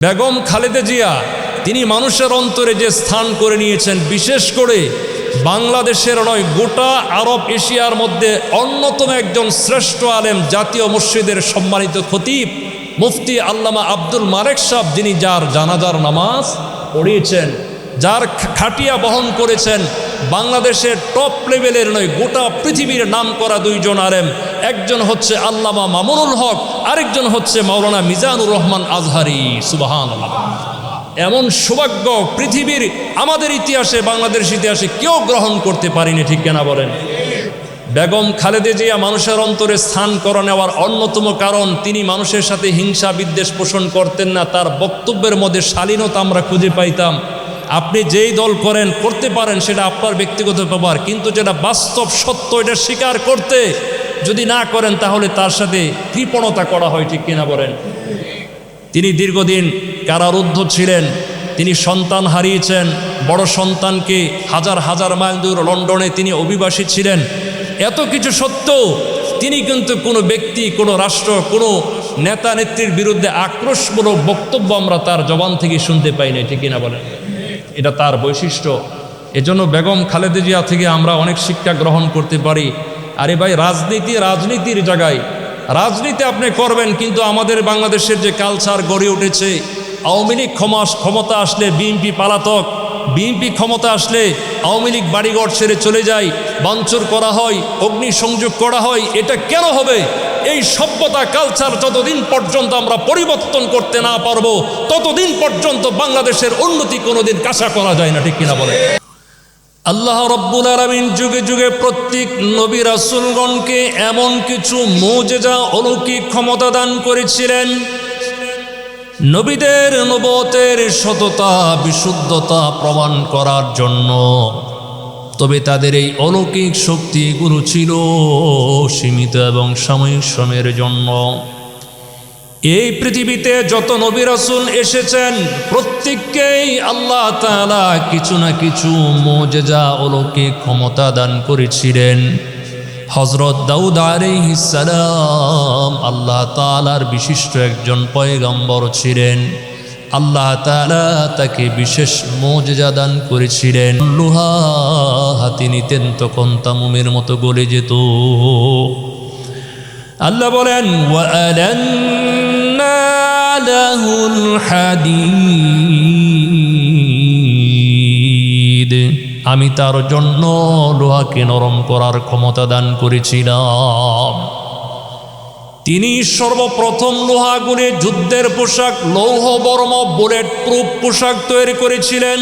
বেগম খালেদা জিয়া তিনি মানুষের অন্তরে যে স্থান করে নিয়েছেন, বিশেষ করে বাংলাদেশের নয় গোটা আরব এশিয়ার মধ্যে অন্যতম একজন শ্রেষ্ঠ আলেম, জাতীয় মসজিদের সম্মানিত খতিব মুফতি আল্লামা আব্দুল মালেক সাহেব, যিনি যার জানাজার নামাজ পড়িয়েছেন, যার খাটিয়া বহন করেছেন, বাংলাদেশের টপ লেভেলের নয় গোটা পৃথিবীর নাম করা দুইজন আলেম। একজন হচ্ছে আল্লামা মামুনুল হক, আরেকজন হচ্ছে মাওলানা মিজানুর রহমান আজহারি। সুবহানাল্লাহ। এমন সৌভাগ্য পৃথিবীর আমাদের ইতিহাসে, বাংলাদেশ ইতিহাসে কেউ গ্রহণ করতে পারিনি, ঠিক কেনা বলেন? বেগম খালেদা জিয়া মানুষের অন্তরে স্থান করে নেওয়ার অন্যতম কারণ, তিনি মানুষের সাথে হিংসা বিদ্বেষ পোষণ করতেন না। তার বক্তব্যের মধ্যে শালীনতা আমরা খুঁজে পাইতাম। আপনি যেই দল করেন করতে পারেন, সেটা আপনার ব্যক্তিগত ব্যাপার, কিন্তু যেটা বাস্তব সত্য এটা স্বীকার করতে যদি না করেন তাহলে তার সাথে কৃপণতা করা হয়, ঠিক কিনা বলেন? তিনি দীর্ঘদিন কারারুদ্ধ ছিলেন, তিনি সন্তান হারিয়েছেন, বড় সন্তানকে হাজার হাজার মাইল দূর লন্ডনে তিনি অভিবাসী ছিলেন। এত কিছু সত্ত্বেও তিনি কিন্তু কোনো ব্যক্তি, কোনো রাষ্ট্র, কোনো নেতা নেত্রীর বিরুদ্ধে আক্রোশমূলক বক্তব্য আমরা তার জবান থেকে শুনতে পাই না, ঠিক কিনা বলেন? এটা তার বৈশিষ্ট্য। এজন্য বেগম খালেদা জিয়া থেকে আমরা অনেক শিক্ষা গ্রহণ করতে পারি। আরে ভাই, রাজনীতির জায়গায় রাজনীতি আপনি করবেন, কিন্তু আমাদের বাংলাদেশের যে কালচার গড়ে উঠেছে, আওয়ামী লীগ ক্ষমতা আসলে বিএনপি পালাতক, বিএনপি ক্ষমতা আসলে আওয়ামী লীগ বাড়িঘর ছেড়ে চলে যায়, ভাঙচুর করা হয়, অগ্নিসংযোগ করা হয়। এটা কেন হবে? এই সভ্যতা কালচার যতদিন পর্যন্ত আমরা পরিবর্তন করতে না পারবো, ততদিন পর্যন্ত বাংলাদেশের উন্নতি কোনোদিন আশা করা যায় না, ঠিক কিনা বলে? আল্লাহ রব্বুল আলামিন যুগে যুগে প্রত্যেক নবী রাসূলগণকে এমন কিছু মুজিজা অলৌকিক ক্ষমতা দান করেছিলেন, নবীদের নবুয়তের সততা বিশুদ্ধতা প্রমাণ করার জন্য। তবে তাদের এই অলৌকিক শক্তিগুলো ছিল সীমিত এবং সাময়িক সময়ের জন্য। এই পৃথিবীতে যত নবী রাসূল এসেছেন, প্রত্যেককেই আল্লাহ তাআলা কিছু না কিছু মুজিজা অলৌকিক ক্ষমতা দান করেছিলেন। হযরত দাউদ আলাইহিস সালাম আল্লাহ তাআলার বিশিষ্ট একজন পয়গম্বর ছিলেন। আল্লাহ তাআলা তাকে বিশেষ মুজিজা দান করেছিলেন। লোহা হাতে নিতেন, তখন তামুমের মতো গলে যেত। আল্লাহ বলেন, ওয়ালান্না লাহুল হাদীদ, আমি তার জন্য লোহাকে নরম করার ক্ষমতা দান করেছিলাম। তিনি সর্বপ্রথম লোহাগুলি যুদ্ধের পোশাক, লৌহ বর্ম, বুলেট প্রুফ পোশাক তৈরি করেছিলেন।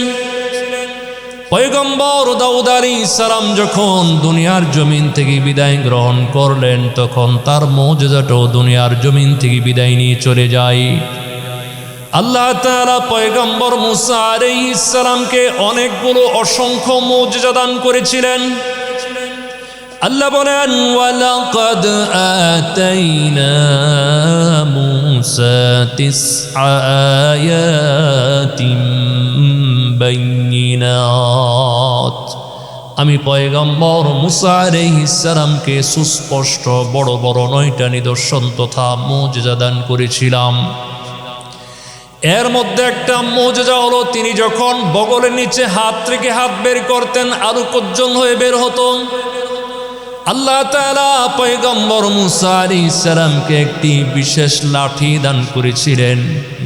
পয়গম্বর দাউদ আলাইহিস সালাম যখন দুনিয়ার জমিন থেকে বিদায় গ্রহণ করলেন, তখন তার মুজিজাটাও দুনিয়ার জমিন থেকে বিদায় নিয়ে চলে যায়। আল্লাহ তাআলা পয়গম্বর মুসা আলাইহিস সালামকে অনেকগুলো অসংখ্য মুজিজা দান করেছিলেন। আল্লাহ বলেন, ওয়ালাকাদ আতাইনা মুসা তিসআ আয়াতিন বাইয়িনাত, আমি পয়গম্বর মুসা আলাইহিস সালামকে সুস্পষ্ট বড় বড় 9টা নিদর্শন তথা মুজিজা দান করেছিলাম। এর মধ্যে একটা মুজিজা হলো, তিনি যখন বগলের নিচে হাত থেকে হাত বের করতেন, আরো কজ্জন হয়ে বের হতো। আল্লাহ তাআলা পয়গম্বর মুসা আলাইহিস সালামকে একটি বিশেষ লাঠি দান করেছিলেন।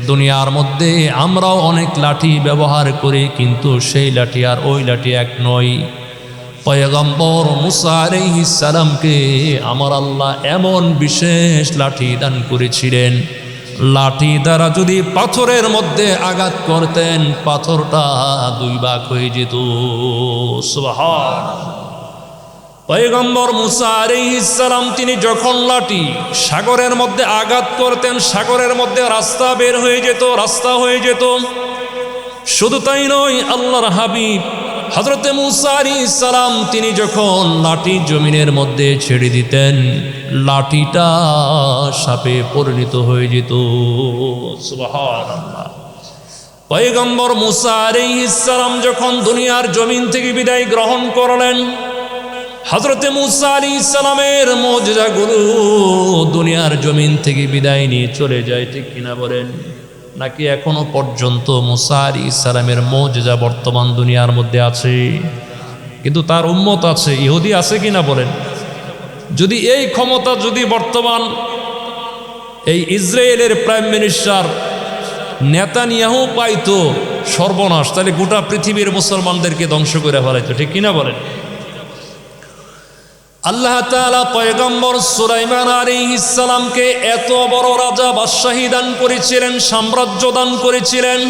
দুনিয়ার মধ্যে আমরাও অনেক লাঠি ব্যবহার করি, কিন্তু সেই লাঠি আর ওই লাঠি এক নয়। পয়গম্বর মুসা আলাইহিস সালামকে আমার আল্লাহ এমন বিশেষ লাঠি দান করেছিলেন, লাঠি দ্বারা যদি পাথরের মধ্যে আঘাত করতেন, পাথরটা 2 ভাগ হয়ে যেত। সুবহানাল্লাহ। পয়গম্বর মুসা আলাইহিস সালাম তিনি যখন লাঠি সাগরের মধ্যে আঘাত করতেন, সাগরের মধ্যে রাস্তা বের হয়ে যেত, রাস্তা হয়ে যেত। শুধু তাই নয়, আল্লাহর হাবিব হযরতে মুসা আলাইহিস সালাম তিনি যখন লাঠি জমিনের মধ্যে ছেড়ে দিতেন, লাঠিটা সাপে পরিণত হয়ে যেত। সুবহানাল্লাহ। পয়গম্বর মুসা আলাইহিস সালাম যখন দুনিয়ার জমিন থেকে বিদায় গ্রহণ করলেন, হযরতে মুসা আলাইহিস সালামের মুজিজাগুলো দুনিয়ার জমিন থেকে বিদায় নিয়ে চলে যায়, ঠিক কিনা বলেন? নাকি এখনো পর্যন্ত মুসা আলাইহিস সালামের মুজিজা বর্তমান দুনিয়ার মধ্যে আছে? কিন্তু তার উম্মত আছে, ইহুদি আছে কিনা বলেন? যদি এই ক্ষমতা যদি বর্তমান এই ইসরায়েলের প্রাইম মিনিস্টার নেতানিয়াহু পাইতো, সর্বনাশ, তাহলে গোটা পৃথিবীর মুসলমানদেরকে ধ্বংস করে ফেলাইতো, ঠিক কিনা বলেন? আল্লাহ তাআলা পয়গম্বর সুলাইমান আলাইহিস সালামকে এত বড় রাজা বাদশাহী দান করেছিলেন, সাম্রাজ্য দান করেছিলেন,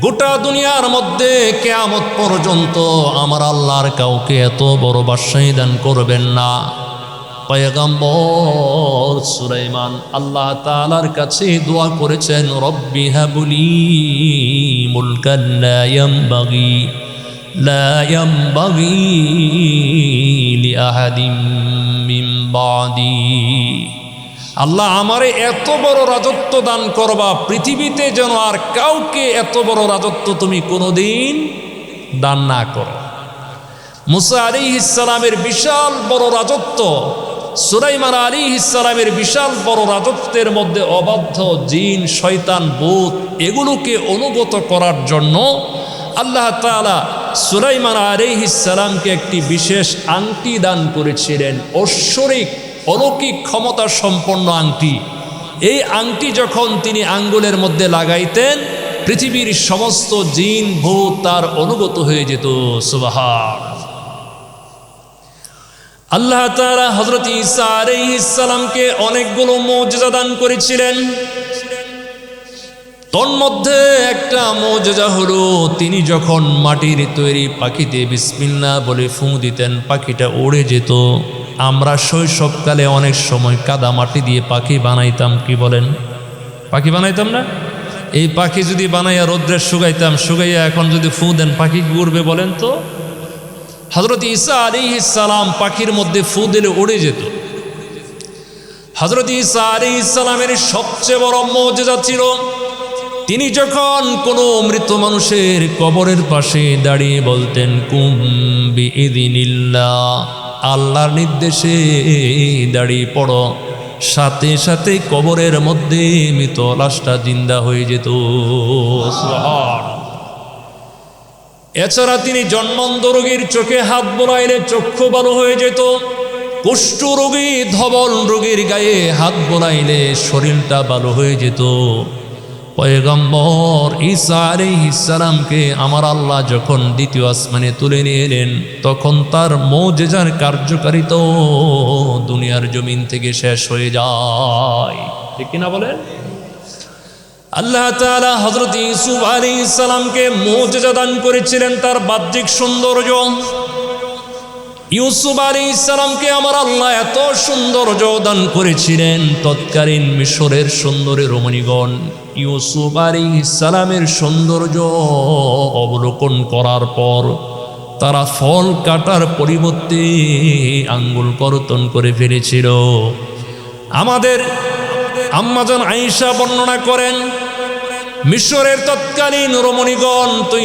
গোটা দুনিয়ার মধ্যে কিয়ামত পর্যন্ত আমার আল্লাহর কাউকে এত বড় বাদশাহী দান করবেন না। পয়গম্বর সুলাইমান আল্লাহ তাআলার কাছে দোয়া করেছেন, রব্বি হাবলি মুলকান লা ইয়ানবাগি লিআহাদিম মিন বাদি। আল্লাহ আমারে এত বড় রাজত্ব দান করবা, পৃথিবীতে যেন আর কাউকে এত বড় রাজত্ব তুমি কোনোদিন দান না করো। মুসা আলাইহিস সালামের বিশাল বড় রাজত্ব, সুলাইমান আলাইহিস সালামের বিশাল বড় রাজত্বের মধ্যে অবাধ্য জিন, শয়তান, ভূত এগুলোকে অনুগত করার জন্য আল্লাহ তাআলা সুলাইমান আলাইহিস সালামকে একটি বিশেষ আংটি দান করেছিলেন, ঐশ্বরিক অলৌকিক ক্ষমতা সম্পন্ন আংটি। এই আংটি যখন তিনি আঙ্গুলের মধ্যে লাগাইতেন, পৃথিবীর সমস্ত জিন ভূত তার অনুগত হয়ে যেত। সুবহানাল্লাহ। আল্লাহ তাআলা হযরত ঈসা আলাইহিস সালামকে অনেকগুলো মুজিজা দান করেছিলেন। তন্মধ্যে একটা মুজিজা হলো, তিনি যখন মাটির তৈরি পাখিতে বিসমিল্লাহ বলে ফুঁ দিতেন, পাখিটা উড়ে যেত। আমরা শৈশবকালে অনেক সময় কাদা মাটি দিয়ে পাখি বানাইতাম, কি বলেন? পাখি বানাইতাম না? এই পাখি যদি বানাইয়া রৌদ্রে শুকাইতাম, শুকাইয়া এখন যদি ফুঁ দেন পাখি উড়বে বলেন তো? হযরত ঈসা আলাইহিস সালাম পাখির মধ্যে ফুঁ দিলে উড়ে যেত। হযরত ঈসা আলাইহিস সালামের সবচেয়ে বড় মুজিজা ছিল, তিনি যখন কোনো মৃত মানুষের কবরের পাশে দাঁড়িয়ে বলতেন, কুম বিইযনিল্লাহ, আল্লাহর নির্দেশে দাঁড়িয়ে পড়ো, সাথে সাথে কবরের মধ্যে মৃত লাশটা জিন্দা হয়ে যেত। সুবহানাল্লাহ। এছাড়া তিনি জন্মান্ধ রোগীর চোখে হাত বোলাইলে চক্ষু ভালো হয়ে যেত, কুষ্ঠ রোগী, ধবল রোগীর গায়ে হাত বোলাইলে শরীরটা ভালো হয়ে যেত। পয়গম্বর ঈসা আলাইহিস সালামকে আমার আল্লাহ যখন দ্বিতীয় আসমানে তুলে নিয়ে এলেন, তখন তার মুজিজার কার্যকারিতা দুনিয়ার জমিন থেকে শেষ হয়ে যায়, ঠিক কিনা বলেন? আল্লাহ তাআলা হযরত ইউসুফ আলাইহিস সালামকে মুজিজা দান করেছিলেন তার বাহ্যিক সৌন্দর্য। ইউসুফ আলাইহিস সালামকে আমার আল্লাহ এত সৌন্দর্য দান করেছিলেন, তৎকালীন মিশরের সুন্দরী রমণীগণ ইউসুফ আলাইহিস সালামের সৌন্দর্য অবলোকন করার পর তারা ফল কাটার পরিবর্তে আঙ্গুল কর্তন করে ফেলেছিল। আমাদের আম্মাজান আয়েশা বর্ণনা করেন, মিশরের তৎকালীন রমণীগণ তো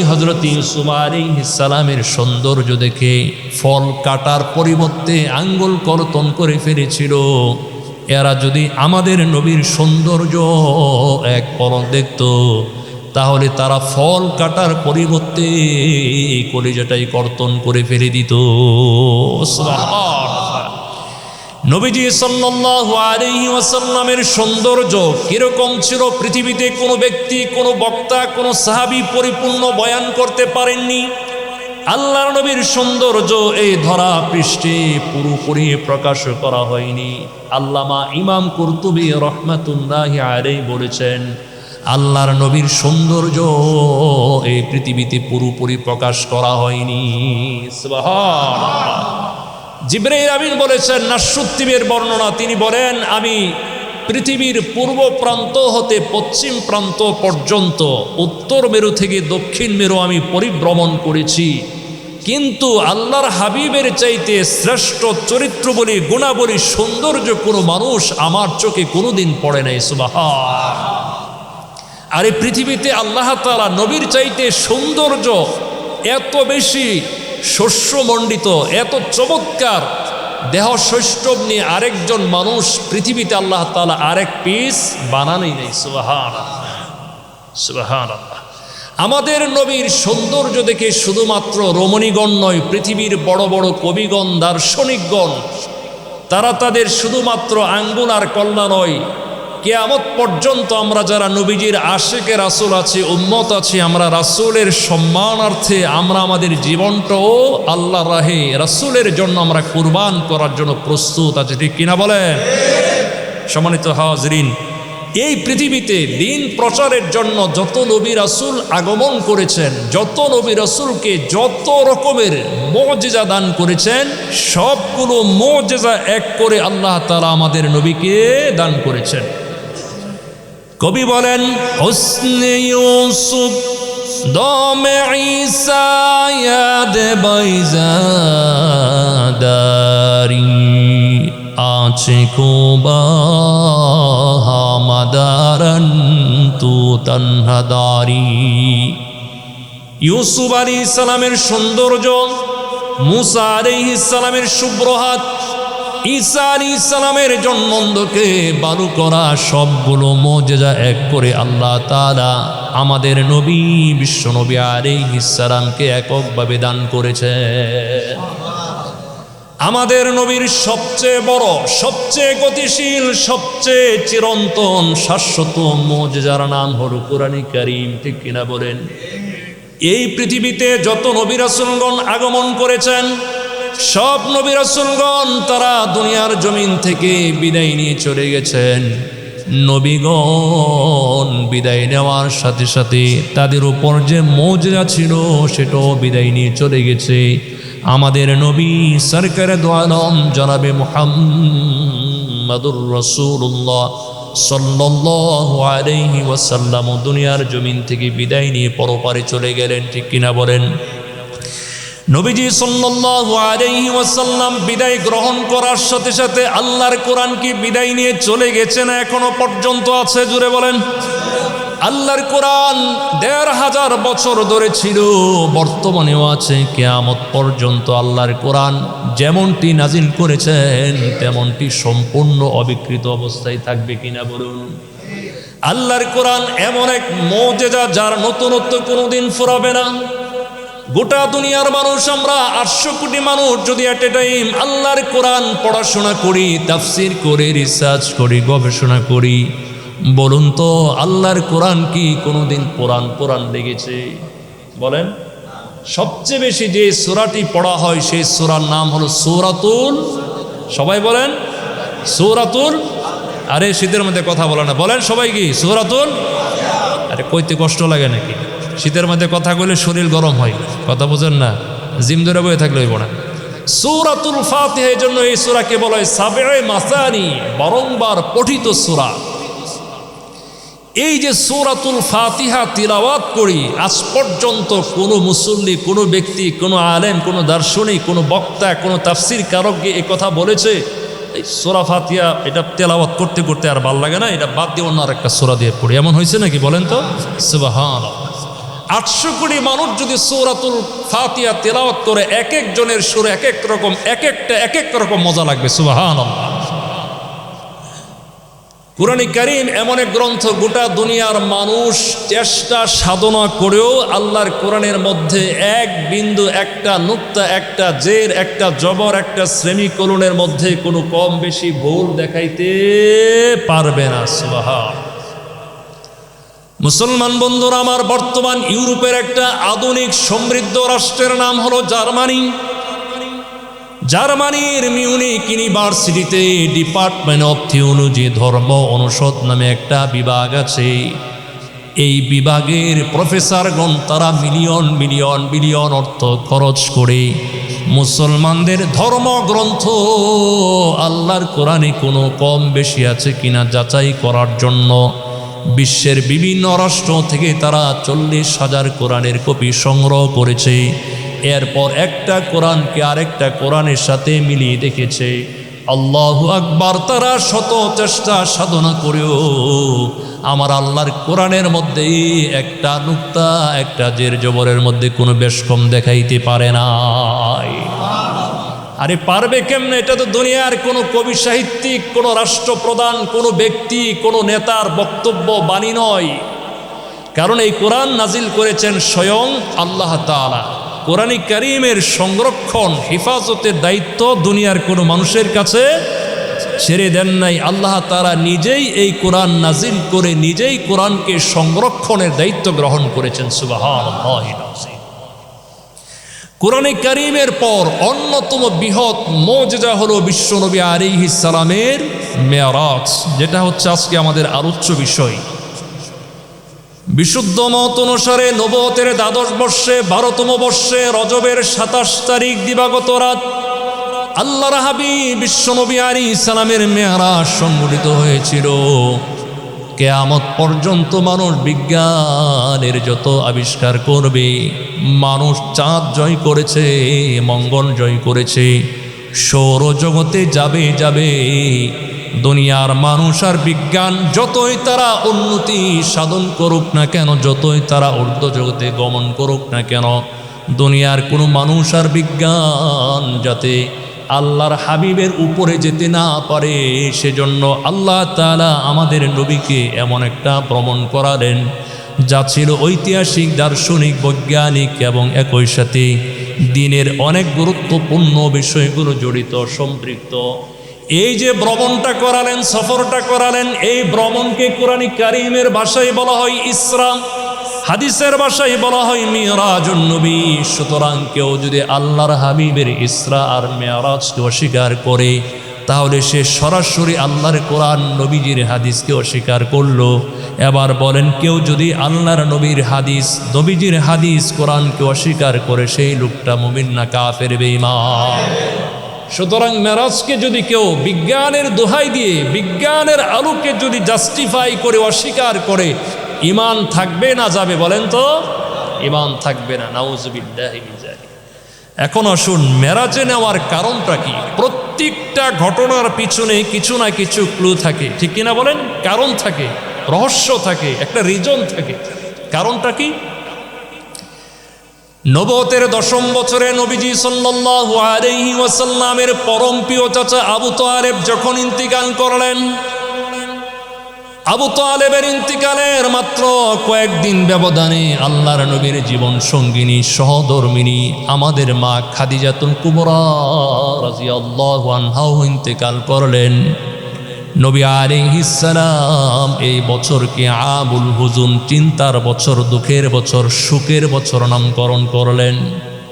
হযরত ইউসুফ আলাইহিস সালামের সৌন্দর্য দেখে ফল কাটার পরিবর্তে আঙ্গুল কর্তন করে ফেলেছিল। এরা যদি আমাদের নবীর সৌন্দর্য এক পলক দেখত, তাহলে তারা ফল কাটার পরিবর্তে কলিজাটাই কর্তন করে ফেলে দিত। সুবহানাল্লাহ। নবীজি সাল্লাল্লাহু আলাইহি ওয়াসাল্লামের সৌন্দর্য কিরকম ছিল পৃথিবীতে কোনো ব্যক্তি, কোনো বক্তা, কোনো সাহাবী পরিপূর্ণ বয়ান করতে পারেননি। আল্লাহর নবীর সৌন্দর্য এই ধরা পৃষ্ঠে পুরোপুরি প্রকাশ করা হয়নি। আল্লামা ইমাম কুরতুবী রাহমাতুল্লাহি আলাইহি বলেছেন, আল্লাহর নবীর সৌন্দর্য এই পৃথিবীতে পুরোপুরি প্রকাশ করা হয়নি। সুবহানাল্লাহ। জিবরাইল আমিন বলেছেন, নাসুত্তিবের বর্ণনা, তিনি বলেন, আমি পৃথিবীর পূর্ব প্রান্ত হতে পশ্চিম প্রান্ত পর্যন্ত, উত্তর মেরু থেকে দক্ষিণ মেরু আমি পরিভ্রমণ করেছি, কিন্তু আল্লাহর হাবিবের চাইতে শ্রেষ্ঠ চরিত্র বলি, গুণাবলী, সৌন্দর্য কোনো মানুষ আমার চোখে কোনোদিন পড়ে নাই। সুবহানাল্লাহ। আর এই পৃথিবীতে আল্লাহ তাআলা নবীর চাইতে সৌন্দর্য এত বেশি শস্যমণ্ডিত, এত চমৎকার দেহ সৌষ্ঠব নিয়ে আরেকজন মানুষ পৃথিবীতে আল্লাহ তাআলা আরেক পিস বানানোই নেই। সুবহানাল্লাহ, সুবহানাল্লাহ। আমাদের নবীর সৌন্দর্য দেখে শুধুমাত্র রমণীগণ নয়, পৃথিবীর বড় বড় কবিগণ, দার্শনিকগণ, তারা তাদের শুধুমাত্র আঙ্গুল আর কল্লা নয়, কিয়ামত পর্যন্ত আমরা যারা নবীজির আশিকে রাসূল আছি, উম্মত আছি, আমরা রাসূলের সম্মানার্থে আমরা আমাদের জীবনটাও আল্লাহর রাহে রাসূলের জন্য আমরা কুরবান করার জন্য প্রস্তুত আছি, ঠিক কিনা বলেন? সম্মানিত হাজরিন, এই পৃথিবীতে দিন প্রচারের জন্য যত নবী রাসূল আগমন করেছেন, যত নবী রাসূলকে যত রকমের মুজিজা দান করেছেন, সবগুলো মুজিজা এক করে আল্লাহ তাআলা আমাদের নবীকে দান করেছেন। কবি বলেন, হুসনে ইউসুফ দমে ঈসা ইয়াদ বাইজাদারি আছে কোবা হামাদারান তু তানহাদারি। ইউসুফ আলাইহিস সালামের সৌন্দর্য, মুসা আলাইহিস সালামের শুভ্র হাত, ঈসা আলাইহিস সালামের জন্মন্ধকে বালু করা, সবগুলো মুজিজা এক করে আল্লাহ তাআলা আমাদের নবী বিশ্ব নবী আলাইহিস সালামকে এককভাবে দান করেছেন। আমাদের নবীর সবচেয়ে বড়, সবচেয়ে গতিশীল, সবচেয়ে চিরন্তন শাশ্বত মুজিজার নাম হলো কোরআন কারীম, ঠিক কিনা বলেন? এই পৃথিবীতে যত নবী রাসূলগণ আগমন করেছেন, সব নবী রাসূলগণ তারা দুনিয়ার জমিন থেকে বিদায় নিয়ে চলে গেছেন। নবীগণ বিদায় নেওয়ার সাথে সাথে তাদের উপর যে মুজিজা ছিল সেটাও বিদায় নিয়ে চলে গেছে। আমাদের নবী সরকারে দো আলম জনাবে মুহাম্মাদুর রাসূলুল্লাহ সাল্লাল্লাহু আলাইহি ওয়াসাল্লাম দুনিয়ার জমিন থেকে বিদায় নিয়ে পরপারে চলে গেলেন, ঠিক কিনা বলেন? নবীজি সাল্লাল্লাহু আলাইহি ওয়াসাল্লাম বিদায় গ্রহণ করার সাথে সাথে আল্লাহর কোরআন কি বিদায় নিয়ে চলে গেছে না এখনো পর্যন্ত আছে? জুড়ে বলেন। আল্লাহর কোরআন ১৫০০ বছর ধরে ছিল, বর্তমানেও আছে, কিয়ামত পর্যন্ত আল্লাহর কোরআন যেমনটি নাজিল করেছেন তেমনটি সম্পূর্ণ অবিকৃত অবস্থায় থাকবে কিনা বলুন? আল্লাহর কোরআন এমন এক মুজিজা যার নতুনত্ব কোনোদিন ফুরাবে না। গোটা দুনিয়ার মানুষ, আমরা ৮০০ কোটি মানুষ যদি এট এ টাইম আল্লাহর কোরআন পড়াশোনা করি, তাফসির করি, রিসার্চ করি, গবেষণা করি, বলুন তো আল্লাহর কোরআন কি কোনোদিন পুরাণ লেগেছে? বলেন। সবচেয়ে বেশি যে সূরাটি পড়া হয় সেই সূরার নাম হলো সূরাতুল, সবাই বলেন সূরাতুল, আরে শীতের মধ্যে কথা বলে না, বলেন সবাই কি সূরাতুল? আরে কইতে কষ্ট লাগে নাকি? শীতের মধ্যে কথা কইলে শরীর গরম হয়, কথা বোঝেন না? জিম ধরে বয়ে থাকলে হইব না। সূরাতুল ফাতিহা, এই জন্য এই সূরাকে বলা হয় সাবঈ মাসানি, বারংবার পঠিত সূরা। এই যে সূরাতুল ফাতিহা তিলাওয়াত করি, আজ পর্যন্ত কোনো মুসল্লি, কোনো ব্যক্তি, কোনো আলেম, কোনো দার্শনিক, কোনো বক্তা, কোনো তাফসির কারককে এই কথা বলেছে এই সূরা ফাতিহা এটা তেলাওয়াত করতে করতে আর ভাল লাগে না, এটা বাদ দিয়ে অন্য আরেকটা সূরা দিয়ে পড়ি, এমন হয়েছে নাকি? বলেন তো। সুবহানাল্লাহ। ৮০০ কোটি মানুষ যদি সূরাতুল ফাতিহা তেলাওয়াত করে, এক একজনের সুরে এক এক রকম, এক এক রকম মজা লাগবে। সুবহানাল্লাহ। কোরআন কারীম এমন এক গ্রন্থ, গোটা দুনিয়ার মানুষ চেষ্টা সাধনা করেও আল্লাহর কোরআনের মধ্যে এক বিন্দু, একটা নুক্তা, একটা জের, একটা জবর, একটা সেমিকোলনের মধ্যে কোনো কম বেশি ভুল দেখাইতে পারবে না। সুবহানাল্লাহ। মুসলমান বন্ধুরা আমার, বর্তমান ইউরোপের একটা আধুনিক সমৃদ্ধ রাষ্ট্রের নাম হলো জার্মানি। জার্মানির মিউনিক ইউনিভার্সিটিতে ডিপার্টমেন্ট অফ থিওলজি, ধর্ম অনুষদ নামে একটা বিভাগ আছে। এই বিভাগের প্রফেসরগণ তারা মিলিয়ন মিলিয়ন বিলিয়ন অর্থ খরচ করে মুসলমানদের ধর্মগ্রন্থ আল্লাহর কোরআনে কোনো কম বেশি আছে কিনা যাচাই করার জন্য বিশ্বের বিভিন্ন রাষ্ট্র থেকে তারা ৪০,০০০ কোরআনের কপি সংগ্রহ করেছে। এরপর একটা কোরআনকে আরেকটা কোরআনের সাথে মিলিয়ে দেখেছে। আল্লাহু আকবার। তারা শত চেষ্টা সাধনা করেও আমার আল্লাহর কোরআনের মধ্যে একটা নুক্তা, একটা জের জবরের মধ্যে কোনো বেশ কম দেখাইতে পারে না। আরে পারবে কেমনে? এটা তো দুনিয়ার কোনো কবি সাহিত্যিক, কোনো রাষ্ট্রপ্রধান, কোনো ব্যক্তি, কোনো নেতার বক্তব্য বাণী নয়। কারণ এই কোরআন নাজিল করেছেন স্বয়ং আল্লাহ তাআলা। কোরআনে কারীমের সংরক্ষণ, হেফাজতের দায়িত্ব দুনিয়ার কোনো মানুষের কাছে ছেড়ে দেন নাই। আল্লাহ তাআলা নিজেই এই কোরআন নাজিল করে নিজেই কোরআনকে সংরক্ষণের দায়িত্ব গ্রহণ করেছেন। সুবহানাল্লাহ। কোরআনে কারীমের পর অন্যতম বৃহৎ মুজিজা হলো বিশ্বনবী আলাইহিস সালামের মেরাজ, যেটা হচ্ছে আজকে আমাদের আলোচ্য বিষয়। বিশুদ্ধ মত অনুসারে নবুয়তের দ্বাদশ বর্ষে 12তম বর্ষে রজবের 27 তারিখ দিবাগত রাত আল্লাহর হাবিব বিশ্বনবী আলাইহিস সালামের মেরাজ সংঘটিত হয়েছিল। কিয়ামত পর্যন্ত মানুষ বিজ্ঞানের যত আবিষ্কার করবে, মানুষ চাঁদ জয় করেছে, মঙ্গল জয় করেছে, সৌরজগতে যাবে। দুনিয়ার মানুষ আর বিজ্ঞান যতই তারা উন্নতি সাধন করুক না কেন, যতই তারা ঊর্ধ্ব জগতে গমন করুক না কেন, দুনিয়ার কোনো মানুষ আর বিজ্ঞান যাতে আল্লাহর হাবিবের উপরে যেতে না পারে, সেজন্য আল্লাহ তাআলা আমাদের নবীকে এমন একটা ভ্রমণ করালেন যা ছিল ঐতিহাসিক, দার্শনিক, বৈজ্ঞানিক এবং একই সাথে দিনের অনেক গুরুত্বপূর্ণ বিষয়গুলো জড়িত সম্পৃক্ত। এই যে ভ্রমণটা করালেন, সফরটা করালেন, এই ভ্রমণকে কোরআনে কারীমের ভাষায় বলা হয় ইসরা, হাদিসের ভাষায় বলা হয় মিরাজুন নবী। সুতরাং কেউ যদি আল্লাহর হাবিবের ইসরা আর মেরাজকে অস্বীকার করে, তাহলে সে সরাসরি আল্লাহর কোরআন নবীজির হাদিসকে অস্বীকার করলো। এবার বলেন, কেউ যদি আল্লাহর নবীর হাদিস, নবীজির হাদিস, কোরআনকে অস্বীকার করে, সেই লোকটা মুমিন না কাফের, বেঈমান? সুতরাং মেরাজকে যদি কেউ বিজ্ঞানের দোহাই দিয়ে, বিজ্ঞানের আলোকে যদি জাস্টিফাই করে অস্বীকার করে, ঈমান থাকবে না যাবে? বলেন তো, ঈমান থাকবে না। নাউযুবিল্লাহি মিন যালিক। এখন আসুন, মেরাজে নেওয়ার কারণটা কি? প্রত্যেকটা ঘটনার পিছনে কিছু না কিছু ক্লু থাকে, ঠিক কিনা বলেন? কারণ থাকে, রহস্য থাকে, একটা রিজন থাকে। কারণটা কি? নবুয়তের 10ম বছরে নবীজি সাল্লাল্লাহু আলাইহি ওয়াসাল্লামের পরম প্রিয় চাচা আবু তালেব যখন ইন্তিকাল করলেন, আবু তালেবের ইন্তিকালের মাত্র কয়েকদিন ব্যবধানে আল্লাহর নবীর জীবন সঙ্গিনী, সহধর্মিনী আমাদের মা খাদিজাতুল কুবরা রাদিয়াল্লাহু আনহাও ইন্তিকাল করলেন। নবী আলাইহিস সালাম এই বছরকে আমুল হুজুন, চিন্তার বছর, দুঃখের বছর, সুখের বছর নামকরণ করলেন,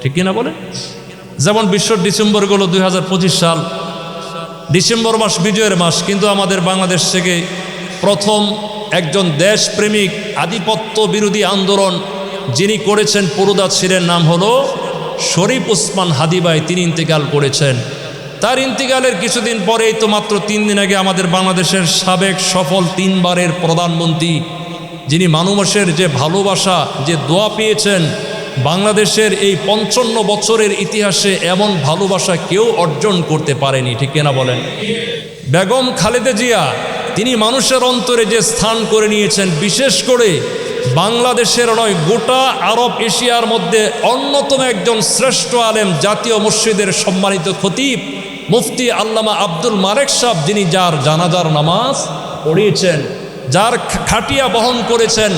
ঠিক কিনা বলেন? যেমন বিশ্ব ডিসেম্বর গেল 2025 সাল, ডিসেম্বর মাস বিজয়ের মাস, কিন্তু আমাদের বাংলাদেশ থেকে প্রথম একজন দেশপ্রেমিক আধিপত্য বিরোধী আন্দোলন যিনি করেছেন, পুরোদা ছিলেন, নাম হলো শরীফ ওসমান হাদি ভাই। তিনি ইন্তেকাল করেছেন। তার ইন্তেকালের কিছুদিন পরেই তো মাত্র 3 দিন আগে আমাদের বাংলাদেশের সাবেক সফল 3 বারের প্রধানমন্ত্রী, যিনি মানুষের যে ভালোবাসা, যে দোয়া পেয়েছেন, বাংলাদেশের এই 55 বছরের ইতিহাসে এমন ভালোবাসা কেউ অর্জন করতে পারেনি, ঠিক কিনা বলেন? বেগম খালেদা জিয়া, তিনি মানুষের অন্তরে যে স্থান করে নিয়েছেন, বিশেষ করে বাংলাদেশের নয়, গোটা আরব এশিয়ার মধ্যে অন্যতম একজন শ্রেষ্ঠ আলেম, জাতীয় মসজিদের সম্মানিত খতিব মুফতি আল্লামা আব্দুল মালেক সাহেব, যিনি যার জানাজার নামাজ পড়িয়েছেন, যার খাটিয়া বহন করেছেন,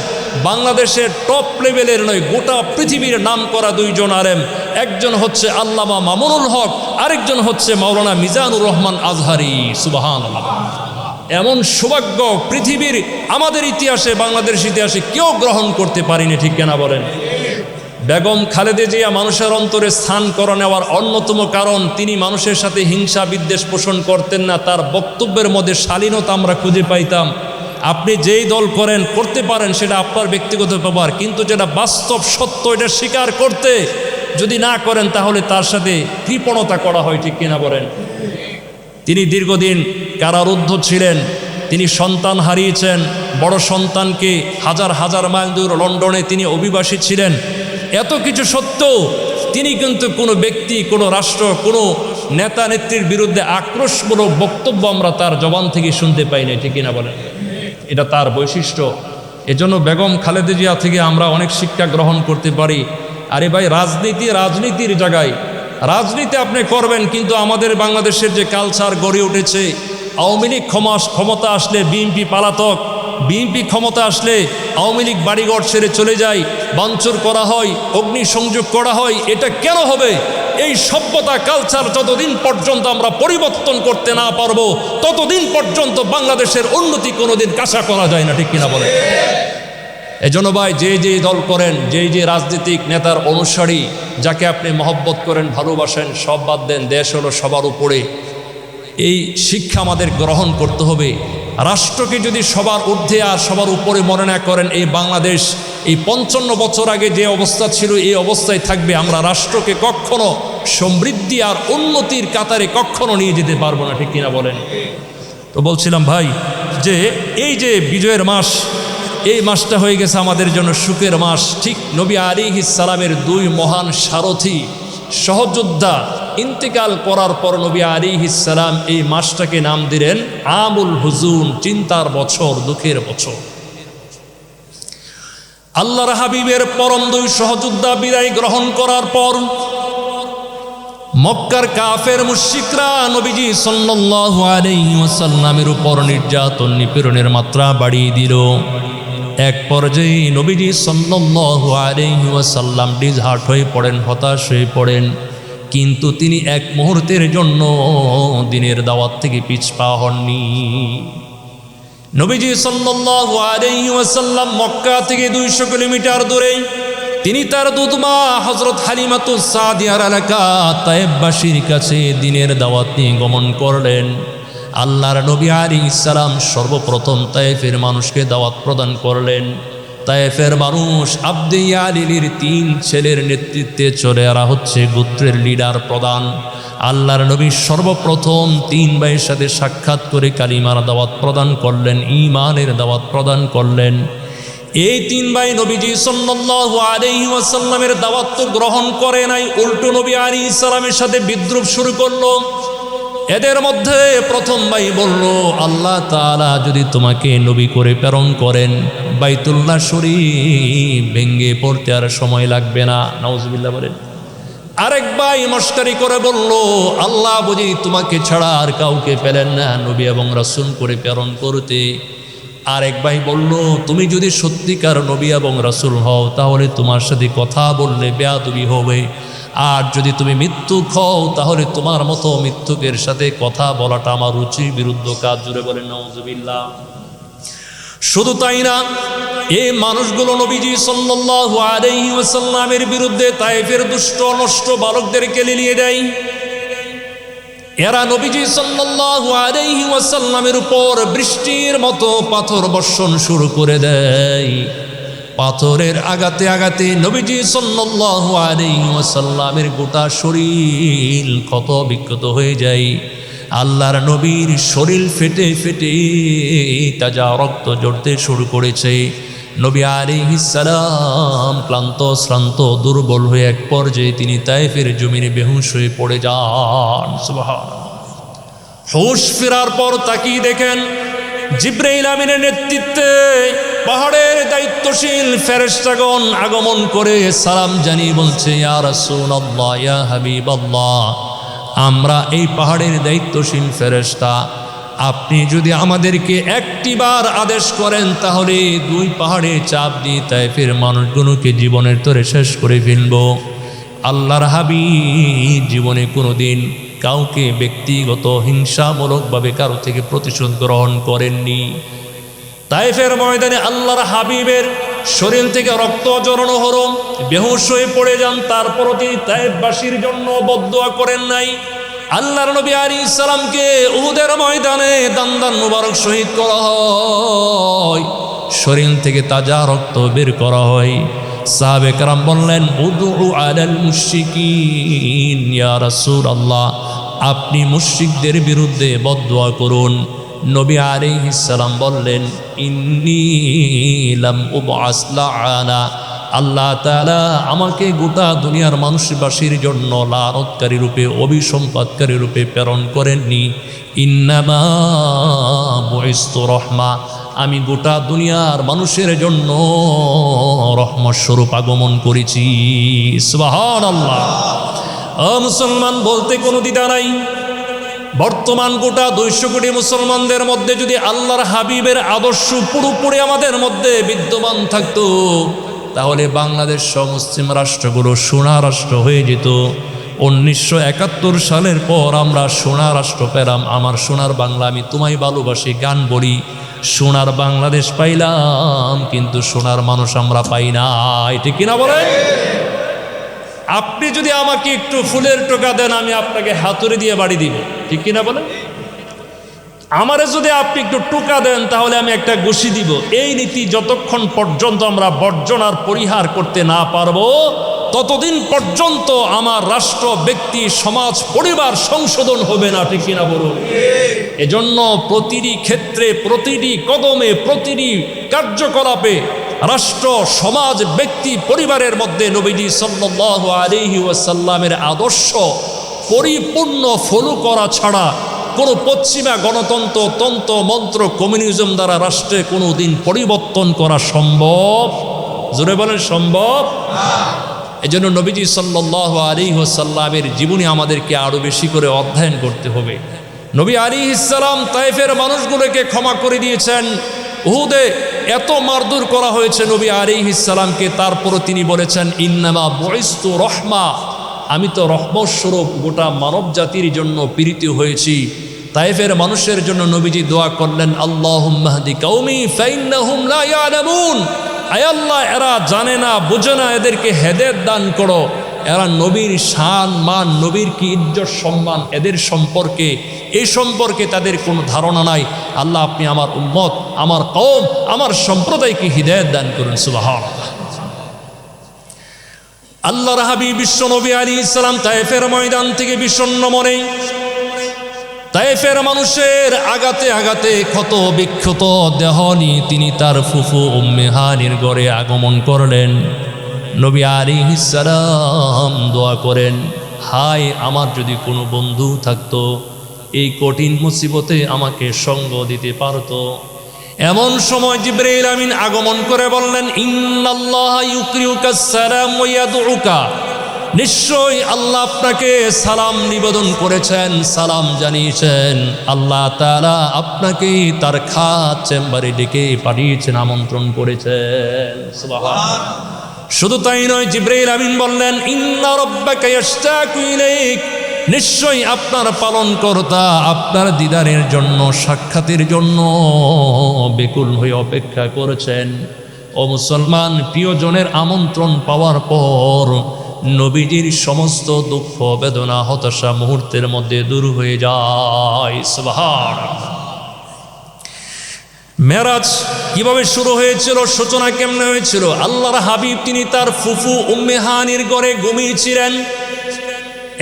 বাংলাদেশের টপ লেভেলের নয়, গোটা পৃথিবীর নাম করা 2 জন আলেম। একজন হচ্ছে আল্লামা মামুনুল হক, আরেকজন হচ্ছে মাওলানা মিজানুর রহমান আজহারি। সুবহানাল্লাহ। এমন সৌভাগ্য পৃথিবীর, আমাদের ইতিহাসে, বাংলাদেশ ইতিহাসে কেউ গ্রহণ করতে পারেনি, ঠিক কিনা বলেন? বেগম খালেদা জিয়া মানুষের অন্তরে স্থান করে নেওয়ার অন্যতম কারণ, তিনি মানুষের সাথে হিংসা বিদ্বেষ পোষণ করতেন না। তার বক্তব্যের মধ্যে শালীনতা আমরা খুঁজে পাইতাম। আপনি যেই দল করেন, করতে পারেন, সেটা আপনার ব্যক্তিগত ব্যাপার, কিন্তু যেটা বাস্তব সত্য, এটা স্বীকার করতে যদি না করেন, তাহলে তার সাথে কৃপণতা করা হয়, ঠিক কিনা বলেন? তিনি দীর্ঘদিন কারারুদ্ধ ছিলেন, তিনি সন্তান হারিয়েছেন, বড় সন্তানকে হাজার হাজার মাইল দূর লন্ডনে তিনি অভিবাসী ছিলেন। এত কিছু সত্ত্বেও তিনি কিন্তু কোনো ব্যক্তি, কোনো রাষ্ট্র, কোনো নেতা নেত্রীর বিরুদ্ধে আক্রোশমূলক বক্তব্য আমরা তার জবান থেকে শুনতে পাই না, ঠিক কিনা বলেন? এটা তার বৈশিষ্ট্য। এজন্য বেগম খালেদা জিয়া থেকে আমরা অনেক শিক্ষা গ্রহণ করতে পারি। আরে ভাই, রাজনীতির জায়গায় রাজনীতি আপনি করবেন, কিন্তু আমাদের বাংলাদেশের যে কালচার গড়ে উঠেছে, আওয়ামী লীগ ক্ষমতা আসলে বিএনপি পালাতক, বিএনপি ক্ষমতা আসলে আওয়ামী লীগ বাড়িঘর ছেড়ে চলে যায়, ভাঙচুর করা হয়, অগ্নিসংযোগ করা হয়। এটা কেন হবে? এই সভ্যতা কালচার যতদিন পর্যন্ত আমরা পরিবর্তন করতে না পারবো, ততদিন পর্যন্ত বাংলাদেশের উন্নতি কোনোদিন আশা করা যায় না, ঠিক কিনা বলেন? এজন্য ভাই, যে দল করেন, যে রাজনৈতিক নেতার অনুসারী, যাকে আপনি মহব্বত করেন, ভালোবাসেন, সব বাদ দেন, দেশ হলো সবার উপরে। এই শিক্ষা আমাদের গ্রহণ করতে হবে। রাষ্ট্রকে যদি সবার ঊর্ধ্বে আর সবার উপরে মনে না করেন, এই বাংলাদেশ এই 55 বছর আগে যে অবস্থা ছিল এই অবস্থায় থাকবে। আমরা রাষ্ট্রকে কখনো সমৃদ্ধি আর উন্নতির কাতারে কখনো নিয়ে যেতে পারবো না, ঠিক কিনা বলেন? তো বলছিলাম ভাই, যে এই যে বিজয়ের মাস, এই মাসটা হয়ে গেছে আমাদের জন্য সুখের মাস। ঠিক নবী আলাইহিস সালামের 2 মহান সারথি সহযোদ্ধা ইন্তেকাল করার পর নবী আলাইহিস সালাম এই মাসটাকে নাম দিলেন আমুল হুজুন, চিন্তার বছর, দুঃখের বছর। আল্লাহর হাবিবের পরম 2 সহযোদ্ধা বিদায় গ্রহণ করার পর মক্কার কাফের মুশরিকরা নবীজি সাল্লাল্লাহু আলাইহি ওয়াসাল্লামের উপর নির্যাতন নিপীড়নের মাত্রা বাড়িয়ে দিল। এক পর্যায়ে নবীজি সাল্লাল্লাহু আলাইহি ওয়াসাল্লাম ডিসহার্ট হয়ে পড়েন, হতাশ হয়ে পড়েন। কিন্তু তিনি এক মুহূর্তের জন্য দিনের দাওয়াত থেকে পিছপা হননি। নবীজি সাল্লাল্লাহু আলাইহি ওয়াসাল্লাম মক্কা থেকে 200 কিলোমিটার দূরে তিনি তার দুধমা হযরত হালিমাতুস সাদিয়ার এলাকা তায়েববাসীর কাছে দিনের দাওয়াত নিয়ে গমন করলেন। আল্লাহর নবী আলাইহিস সালাম সর্বপ্রথম তায়েফের মানুষকে দাওয়াত প্রদান করলেন। তায়েফের মানুষ আবদে ইয়ালির 3 ছেলের নেতৃত্বে চলে এরা হচ্ছে গোত্রের লিডার প্রধান। আল্লাহর নবী সর্বপ্রথম 3 ভাইয়ের সাথে সাক্ষাৎ করে কালিমার দাওয়াত প্রদান করলেন, ঈমানের দাওয়াত প্রদান করলেন। এই 3 ভাই নবীজি সাল্লাল্লাহু আলাইহি ওয়াসাল্লামের দাওয়াত তো গ্রহণ করে নাই, উল্টো নবী আলাইহিস সালামের সাথে বিদ্রুপ শুরু করলো। এদের মধ্যে প্রথম ভাই বলল, আল্লাহ তাআলা যদি তোমাকে নবী করে প্রেরণ করেন, বাইতুল্লাহ শরীফ ভেঙে পড়তে আর সময় লাগবে না। নাউজুবিল্লাহ বলেন। আরেক ভাই মস্করি করে বলল, আল্লাহ বুঝি তোমাকে ছাড়া আর কাউকে পেলেন না নবী এবং রাসূল করে প্রেরণ করতে। আরেক ভাই বলল, তুমি যদি সত্যিকার নবী এবং রাসূল হও, তাহলে তোমার সাথে কথা বললে বেয়াদবি হবে। আর যদি তুমি মিথ্যুক হও, তাহলে তোমার মতো মিথ্যুকের সাথে কথা বলাটা আমার রুচির বিরুদ্ধ কাজ। জুড়ে বলেন নাউজুবিল্লাহ। শুধু তাই না, এই মানুষগুলো নবীজি সাল্লাল্লাহু আলাইহি ওয়াসাল্লামের বিরুদ্ধে তায়েফের দুষ্ট নষ্ট বালকদেরকে লিলিয়ে দেয়। এরা নবীজি সাল্লাল্লাহু আলাইহি ওয়াসাল্লামের উপর বৃষ্টির মতো পাথর বর্ষণ শুরু করে দেয়। পাথরের আঘাতে আঘাতে নবীজি সাল্লাল্লাহু আলাইহি ওয়াসাল্লামের গোটা শরীর ক্ষত বিক্ষত হয়ে যায়। আল্লাহর নবীর শরীর ফেটে ফেটে তাজা রক্ত ঝরতে শুরু করেছে। নবী আলাইহিস সালাম ক্লান্ত শ্রান্ত দুর্বল হয়ে এক পর্যায়ে তিনি তায়েফের জমিনে বেহুশ হয়ে পড়ে যান। সুবহানাল্লাহ। হুশ ফেরার পর তাকিয়ে দেখেন জিবরাইল আমিনের নেতৃত্বে পাহাড়ের দায়িত্বশীল ফেরেশতাগণ আগমন করে সালাম জানিয়ে বলছে, ইয়া রাসূলুল্লাহ, ইয়া হাবিবাল্লাহ, আমরা এই পাহাড়ের দায়িত্বশীল ফেরেশতা, আপনি যদি আমাদেরকে একটিবার আদেশ করেন তাহলে 2 পাহাড়ে চাপ দিয়ে তায়েফের মানুষগুলোকে জীবনের তরে শেষ করে ফেলব। আল্লাহর হাবিব জীবনে কোনোদিন কাউকে ব্যক্তিগত হিংসামূলকভাবে কারো থেকে প্রতিশোধ গ্রহণ করেননি। তায়েফের ময়দানে আল্লাহর হাবিবের শরীর থেকে রক্ত জড়ানো হলো, বেহুশ হয়ে পড়ে যান। তারপরও তিনি তায়েফবাসীর জন্য বদদুয়া করেন নাই। আল্লাহর নবী আলাইহিস সালামকে উহুদের ময়দানে দান মুবারক শহীদ করা হয়, শরীর থেকে তাজা রক্ত বের করা হয়। সাহাবে কেরাম বললেন, উদু আলাল মুশরিকিন, ইয়া রাসূলুল্লাহ, আপনি মুশরিকদের বিরুদ্ধে বদদুয়া করুন। নবী আলাইহিস সালাম বললেন, ইন্নী লাম উবআস লাআনা, আল্লাহ তাআলা আমাকে গোটা দুনিয়ার মানুষবাসীর জন্য লানতকারী রূপে, অভিসম্পাদকারী রূপে প্রেরণ করেননি। ইন্নামা বুইস্তু রহমা, আমি গোটা দুনিয়ার মানুষের জন্য রহমত স্বরূপ আগমন করেছি। সুবহানাল্লাহ। মুসলমান বলতে কোনো দ্বিধা নাই। বর্তমান গোটা 200 কোটি মুসলমানদের মধ্যে যদি আল্লাহর হাবিবের আদর্শ পুরোপুরি আমাদের মধ্যে বিদ্যমান থাকতো, তাহলে বাংলাদেশ সহ মুসলিম রাষ্ট্রগুলো সোনা রাষ্ট্র হয়ে যেত। 1971 সালের পর আমরা সোনা রাষ্ট্র পেলাম। আমার সোনার বাংলা আমি তোমায় ভালোবাসি গান বলি, সোনার বাংলাদেশ পাইলাম, কিন্তু সোনার মানুষ আমরা পাই না। ঠিক কিনা বলেন? আপনি যদি আমাকে একটু ফুলের টোকা দেন, আমি আপনাকে হাতুড়ি দিয়ে বাড়ি দিব। ঠিক কিনা বলেন? আমারে যদি আপনি একটু টোকা দেন, তাহলে আমি একটা ঘুষি দিব। এই নীতি যতক্ষণ পর্যন্ত আমরা বর্জন আর পরিহার করতে না পারবো, ততদিন পর্যন্ত আমার রাষ্ট্র, ব্যক্তি, সমাজ, পরিবার সংশোধন হবে না। ঠিক কিনা বলুন? এজন্য প্রতিটি ক্ষেত্রে, প্রতিটি কদমে, প্রতিটি কার্যকলাপে রাষ্ট্র, সমাজ, ব্যক্তি, পরিবারের মধ্যে নবীজি সাল্লাল্লাহু আলাইহি ওয়াসাল্লামের আদর্শ পরিপূর্ণ ফলো করা ছাড়া কোনো পশ্চিমা গণতন্ত্র, তন্ত্র মন্ত্র, কমিউনিজম দ্বারা রাষ্ট্রে কোনো দিন পরিবর্তন করা সম্ভব? জোরে বলেন, সম্ভব? এজন্য নবীজি সাল্লাল্লাহু আলাইহি ওয়াসাল্লামের জীবনী আমাদেরকে আরো বেশি করে অধ্যয়ন করতে হবে। নবী আলাইহিস সালাম তায়েফের মানুষগুলোকে ক্ষমা করে দিয়েছেন। উহুদে এত মারধর করা হয়েছে নবী আলাইহিস সালামকে, তারপরও তিনি বলেছেন ইন্নামা বুইস্তু রহমা, আমি তো রহমত স্বরূপ গোটা মানব জাতির জন্য প্রেরিত হয়েছি। তায়েফের মানুষের জন্য নবীজি দোয়া করলেন, আল্লাহুম্মা হদি কওমি ফাইন্নাহুম লা ইয়ালামুন, আয় আল্লাহ, এরা জানে না, বুঝে না, এদেরকে হেদায়েত দান করো। এরা নবীর শান মান, নবীর কি ইজ্জত সম্মান, এদের সম্পর্কে, এই সম্পর্কে তাদের কোনো ধারণা নাই। আল্লাহ, আপনি আমার উম্মত, আমার কওম, আমার সম্প্রদায়কে হিদায়াত দান করুন। সুবহানাল্লাহ। আল্লাহর হাবিব বিশ্ব নবী আলাইহিস সালাম তায়েফের ময়দান থেকে বিষণ্ণ মনে, তায়েফের মানুষের আঘাতে আঘাতে ক্ষত বিক্ষত দেহ নিয়ে তিনি তার ফুফু উম্মে হানির ঘরে আগমন করলেন। নবী আলাইহিস সালাম দোয়া করেন, হায় আমার যদি কোনো বন্ধু থাকতো, এই কঠিন মুসিবতে আমাকে সঙ্গ দিতে পারতো। এমন সময় জিবরাইল আমিন আগমন করে বললেন, ইন্নাল্লাহা ইউকরিউকাস সালাম ওয়া ইয়াদউকা, নিশ্চয়ই আল্লাহ আপনাকে সালাম নিবেদন করেছেন, সালাম জানিয়েছেন। আল্লাহ তাআলা আপনাকে তার খাস চেম্বারে ডেকে পাঠিয়েছেন, আমন্ত্রণ করেছেন। সুবহানাল্লাহ। শুধু তাই নয়, জিবরাইল আমিন বললেন, ইন্না রাব্বাকা ইয়াশতাকু ইলাইক, নিশ্চয়ই আপনার পালনকর্তা আপনার দিদারের জন্য, সাক্ষাতের জন্য বেকুল হয়ে অপেক্ষা করেছেন। ও মুসলমান, প্রিয়জনের আমন্ত্রণ পাওয়ার পর নবীজির সমস্ত দুঃখ, বেদনা, হতাশা মুহূর্তের মধ্যে দূর হয়ে যায়। সুবহানাল্লাহ। মেরাজ কিভাবে শুরু হয়েছিল, সূচনা কেমনে হয়েছিল? আল্লাহর হাবিব তিনি তার ফুফু উম্মে হানির ঘরে ঘুমিয়েছিলেন।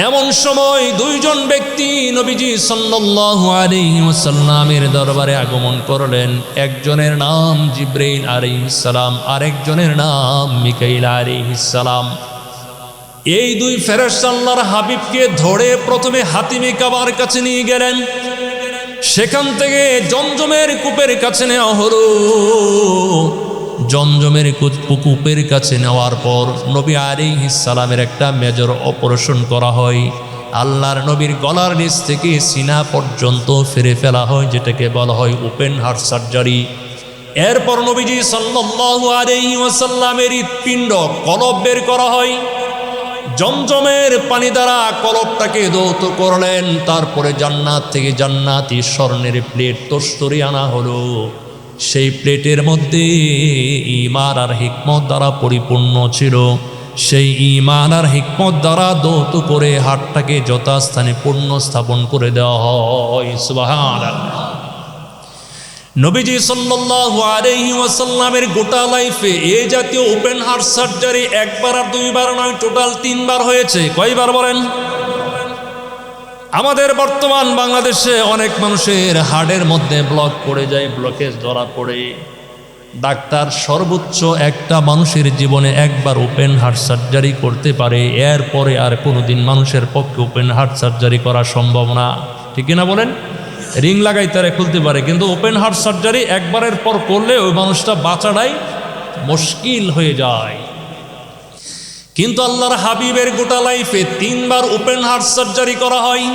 এমন সময় দুইজন ব্যক্তি নবীজি সাল্লাল্লাহু আলাইহি ওয়াসাল্লামের দরবারে আগমন করলেন। একজনের নাম জিবরাইল আলাইহিস সালাম, আরেকজনের নাম মিকাইল আলাইহিস সালাম। এই দুই ফেরেশতা আল্লাহর হাবিবকে ধরে প্রথমে হাতিমে কাবার কাছে নিয়ে গেলেন। সেখান থেকে জমজমের কূপের কাছে নেওয়া হলো। জমজমের কূপের কাছে নেওয়ার পর নবী আলাইহিস সালামের একটা মেজর অপারেশন করা হয়। আল্লাহর নবীর গলার নিচ থেকে সিনা পর্যন্ত ফেরে ফেলা হয়, যেটাকে বলা হয় ওপেন হার্ট সার্জারি। এরপর নবীজি সাল্লাল্লাহু আলাইহি ওয়াসাল্লামের হৃৎপিণ্ড কলব বের করা হয়। জমজমের পানি দ্বারা কলবটাকে ধৌত করলেন। তারপরে জান্নাত থেকে জান্নাতি স্বর্ণের প্লেট তস্তরি আনা হলো। সেই প্লেটের মধ্যে ঈমান আর হিকমত দ্বারা পরিপূর্ণ ছিল। সেই ঈমান আর হিকমত দ্বারা ধৌত করে হাতটাকে যথাস্থানে পূর্ণ স্থাপন করে দেওয়া হয়। সুবহানাল্লাহ। নবীজি সাল্লাল্লাহু আলাইহি ওয়াসাল্লামের গোটা লাইফে এই জাতীয় ওপেন হার্ট সার্জারি একবার আর দুইবার নয়, টোটাল 3 বার হয়েছে। কয়বার বলেন? আমাদের বর্তমান বাংলাদেশে অনেক মানুষের হার্টের মধ্যে ব্লক পড়ে যায়, ব্লকেজ ধরা পড়ে। ডাক্তার সর্বোচ্চ একটা মানুষের জীবনে একবার ওপেন হার্ট সার্জারি করতে পারে, এরপরে আর কোনোদিন মানুষের পক্ষে ওপেন হার্ট সার্জারি করা সম্ভব না। ঠিক কিনা বলেন? রিং লাগাই তারা খুলতে পারে, কিন্তু ওপেন হার্ট সার্জারি একবারের পর করলে ওই মানুষটা বাঁচাটাই মুশকিল হয়ে যায়। কিন্তু আল্লাহর হাবিবের গোটা লাইফে 3 বার ওপেন হার্ট সার্জারি করা হয়।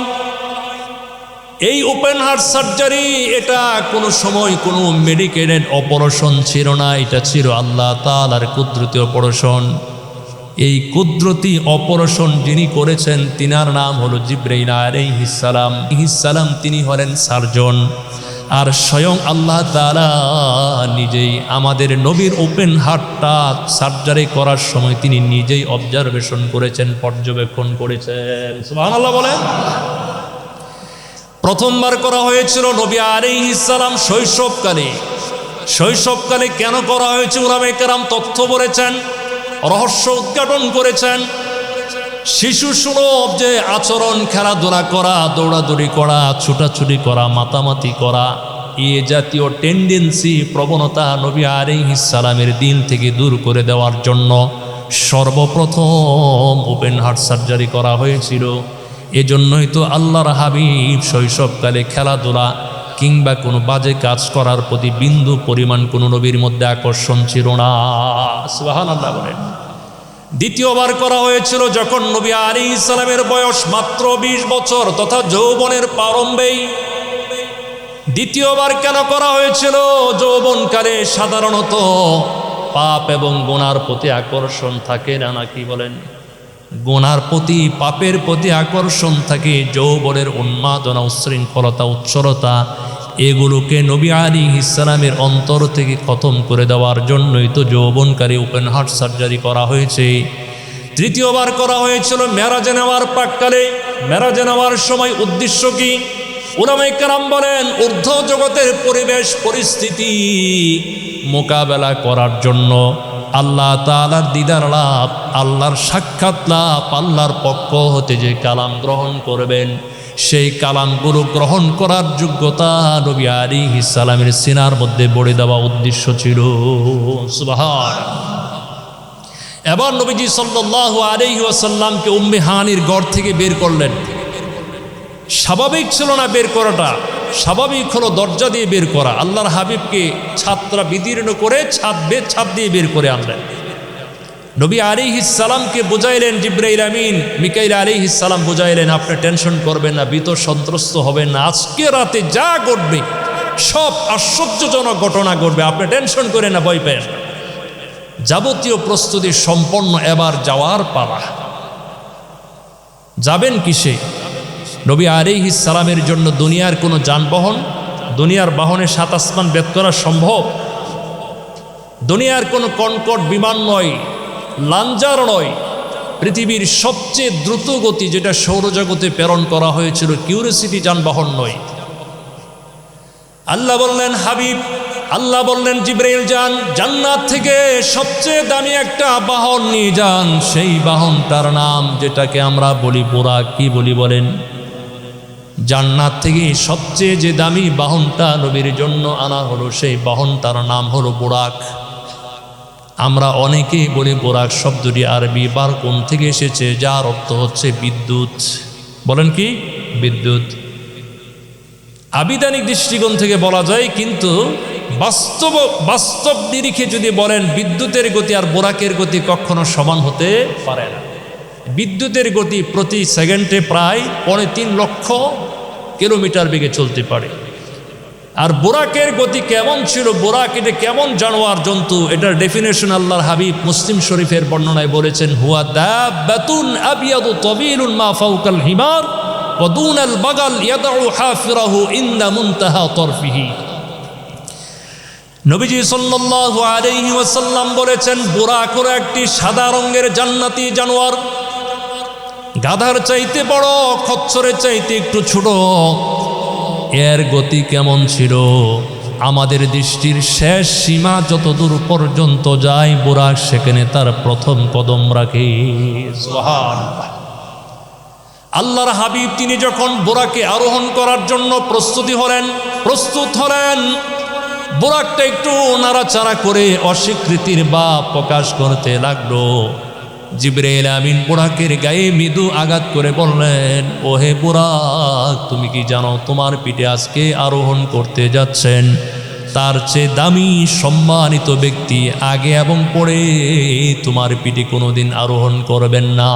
এই ওপেন হার্ট সার্জারি এটা কোনো সময় কোনো মেডিকেটেড অপারেশন ছিল না, এটা ছিল আল্লাহ তাআলার কুদরতি অপারেশন। এই কুদরতি অপারেশন যিনি করেছেন তিনার নাম হলো জিবরাইল আলাইহিস সালাম। তিনি হলেন সার্জন। আর স্বয়ং আল্লাহ তাআলা নিজেই আমাদের নবীর ওপেন হার্টটা সার্জারি করার সময় তিনি নিজেই অবজারভেশন করেছেন, পর্যবেক্ষণ করেছেন। সুবহানাল্লাহ বলেন। প্রথমবার করা হয়েছিল নবী আলাইহিস সালাম শৈশবকালে। কেন করা হয়েছে উলামায়ে কেরাম তথ্য বলেছেন, রহস্য উদ্ঘাটন করেছেন। শিশু সুলভ যে আচরণ, খেলাধুলা করা, দৌড়াদৌড়ি করা, ছুটাছুটি করা, মাতামাতি করা, এ জাতীয় টেন্ডেন্সি, প্রবণতা নবী আলাইহিস সালামের দিল থেকে দূর করে দেওয়ার জন্য সর্বপ্রথম ওপেন হার্ট সার্জারি করা হয়েছিল। এজন্যই তো আল্লাহর হাবিব শৈশবকালে খেলাধুলা কিংবা কোনো বাজে কাজ করার প্রতি বিন্দু পরিমাণ কোনো নবীর মধ্যে আকর্ষণ ছিল না। সুবহানাল্লাহ বলেন। দ্বিতীয়বার করা হয়েছিল যখন নবী আলাইহিস সালামের বয়স মাত্র 20 বছর তথা যৌবনের প্রারম্ভেই। দ্বিতীয়বার কেন করা হয়েছিল? যৌবনকালে সাধারণত পাপ এবং গুনার প্রতি আকর্ষণ থাকে না, নাকি বলেন? গুনার প্রতি, পাপের প্রতি আকর্ষণ থাকে। যৌবনের উন্মাদনা, উচ্ছৃঙ্খলতা, উচ্ছলতা, এগুলোকে নবী আলাইহিস সালামের অন্তর থেকে খতম করে দেওয়ার জন্যই তো যৌবনকারী ওপেন হার্ট সার্জারি করা হয়েছে। তৃতীয়বার করা হয়েছিল মেরাজে নেওয়ার প্রাক্কালে। মেরাজে নেওয়ার সময় উদ্দেশ্য কি? উলামায়ে কেরাম বলেন ঊর্ধ্ব জগতের পরিবেশ পরিস্থিতি মোকাবেলা করার জন্য, আল্লাহ তাআলার দিদার লাভ, আল্লাহর সাক্ষাৎ লাভ, আল্লাহর পক্ষ হতে যে কালাম গ্রহণ করবেন সেই কালামগুলো গ্রহণ করার যোগ্যতা নবী আলাইহিস সালামের সিনার মধ্যে বড়ে দেওয়া উদ্দেশ্য ছিল। সুবহানাল্লাহ। এবার নবীজি সাল্লাল্লাহু আলাইহি ওয়াসাল্লামকে উম্মে হানির ঘর থেকে বের করলেন। স্বাভাবিক ছিল না বের করাটা, স্বাভাবিক হলো দরজা দিয়ে বের করা। আল্লাহর হাবিবকে ছাদরা বিদীর্ণ করে ছাদ দিয়ে বের করে আনলেন। নবী আলাইহিস সালামকে বুঝাইলেন, জিবরাইল আমিন মিকাইল আলাইহিস সালাম বুঝাইলেন, আপনি টেনশন করবেন না, ভীত সন্ত্রস্ত হবেন না, আজকে রাতে যা ঘটবে সব আশ্চর্যজনক ঘটনা ঘটবে, আপনি টেনশন করেন না, ভয় পেন না। যাবতীয় প্রস্তুতি সম্পন্ন, এবার যাওয়ার পালা। যাবেন কিসে? নবী আলাইহিস সালামের জন্য দুনিয়ার কোনো যানবাহন, দুনিয়ার বাহনে 7 আসমান ভেদ করা সম্ভব? দুনিয়ার কোনো কনকট বিমান নয়, লাঞ্জার নয়, পৃথিবীর সবচেয়ে দ্রুত গতি যেটা সৌরজগতে প্রেরণ করা হয়েছিল কিউরিসিটি যানবাহন নয়। আল্লাহ বললেন হাবিব, আল্লাহ বললেন জিবরাইল যান, জান্নাত থেকে সবচেয়ে দামি একটা বাহন নিয়ে যান। সেই বাহনটার নাম যেটাকে আমরা বলি বুরাক। কি বলি বলেন? জান্নাত থেকে সবচেয়ে যে দামি বাহনটা নবীর জন্য আনা হলো সেই বাহনটার নাম হলো বুরাক। আমরা অনেকেই বলি বুরাক শব্দটি আরবি বারকুন থেকে এসেছে, যার অর্থ হচ্ছে বিদ্যুৎ। বলেন কি? বিদ্যুৎ। আবিধানিক দৃষ্টিকোণ থেকে বলা যায়, কিন্তু বাস্তব নিরিখে যদি বলেন বিদ্যুতের গতি আর বুরাকের গতি কখনো সমান হতে পারে না। বিদ্যুতের গতি প্রতি সেকেন্ডে প্রায় 3.5 লক্ষ কিলোমিটার বেগে চলতে পারে। আর বুরাকের গতি কেমন ছিল, বুরাক এটা কেমন জানোয়ার জন্তু, এটার ডেফিনেশন আল্লাহর হাবিব মুসলিম শরীফের বর্ণনায় বলেছেন, হুয়া দাব্বাতুন আবিয়াদু তাবিলুন মা ফাওকাল হিমার ওয়া দুনাল বাগাল ইয়াদউ হাফিরাহু ইনদা মুনতাহা তরফিহি। নবীজি সাল্লাল্লাহু আলাইহি ওয়াসাল্লাম বলেছেন, বুরাক হলো একটি সাদা রঙের জান্নাতি জানোয়ার, গাধার চাইতে বড়, খচ্চরের চাইতে একটু ছোট। এর গতি কেমন ছিল? আমাদের দৃষ্টির শেষ সীমা যতদূর পর্যন্ত যায় বুরাক সেখানে তার প্রথম কদম রাখে। সুবহানাল্লাহ। আল্লাহর হাবিব তিনি যখন বুরাকে আরোহণ করার জন্য প্রস্তুত হলেন, বুরাকটা একটু নাড়াচাড়া করে অস্বীকৃতির ভাব প্রকাশ করতে লাগলো। জিবরাইল আমিন বুরাকের গায়ে মৃদু আঘাত করে বললেন, ওহে বুরাক, তুমি কি জানো তোমার পিঠে আজকে আরোহণ করতে যাচ্ছেন তার চেয়ে দামি সম্মানিত ব্যক্তি আগে এবং পরে তোমার পিঠে কোনোদিন আরোহণ করবেন না।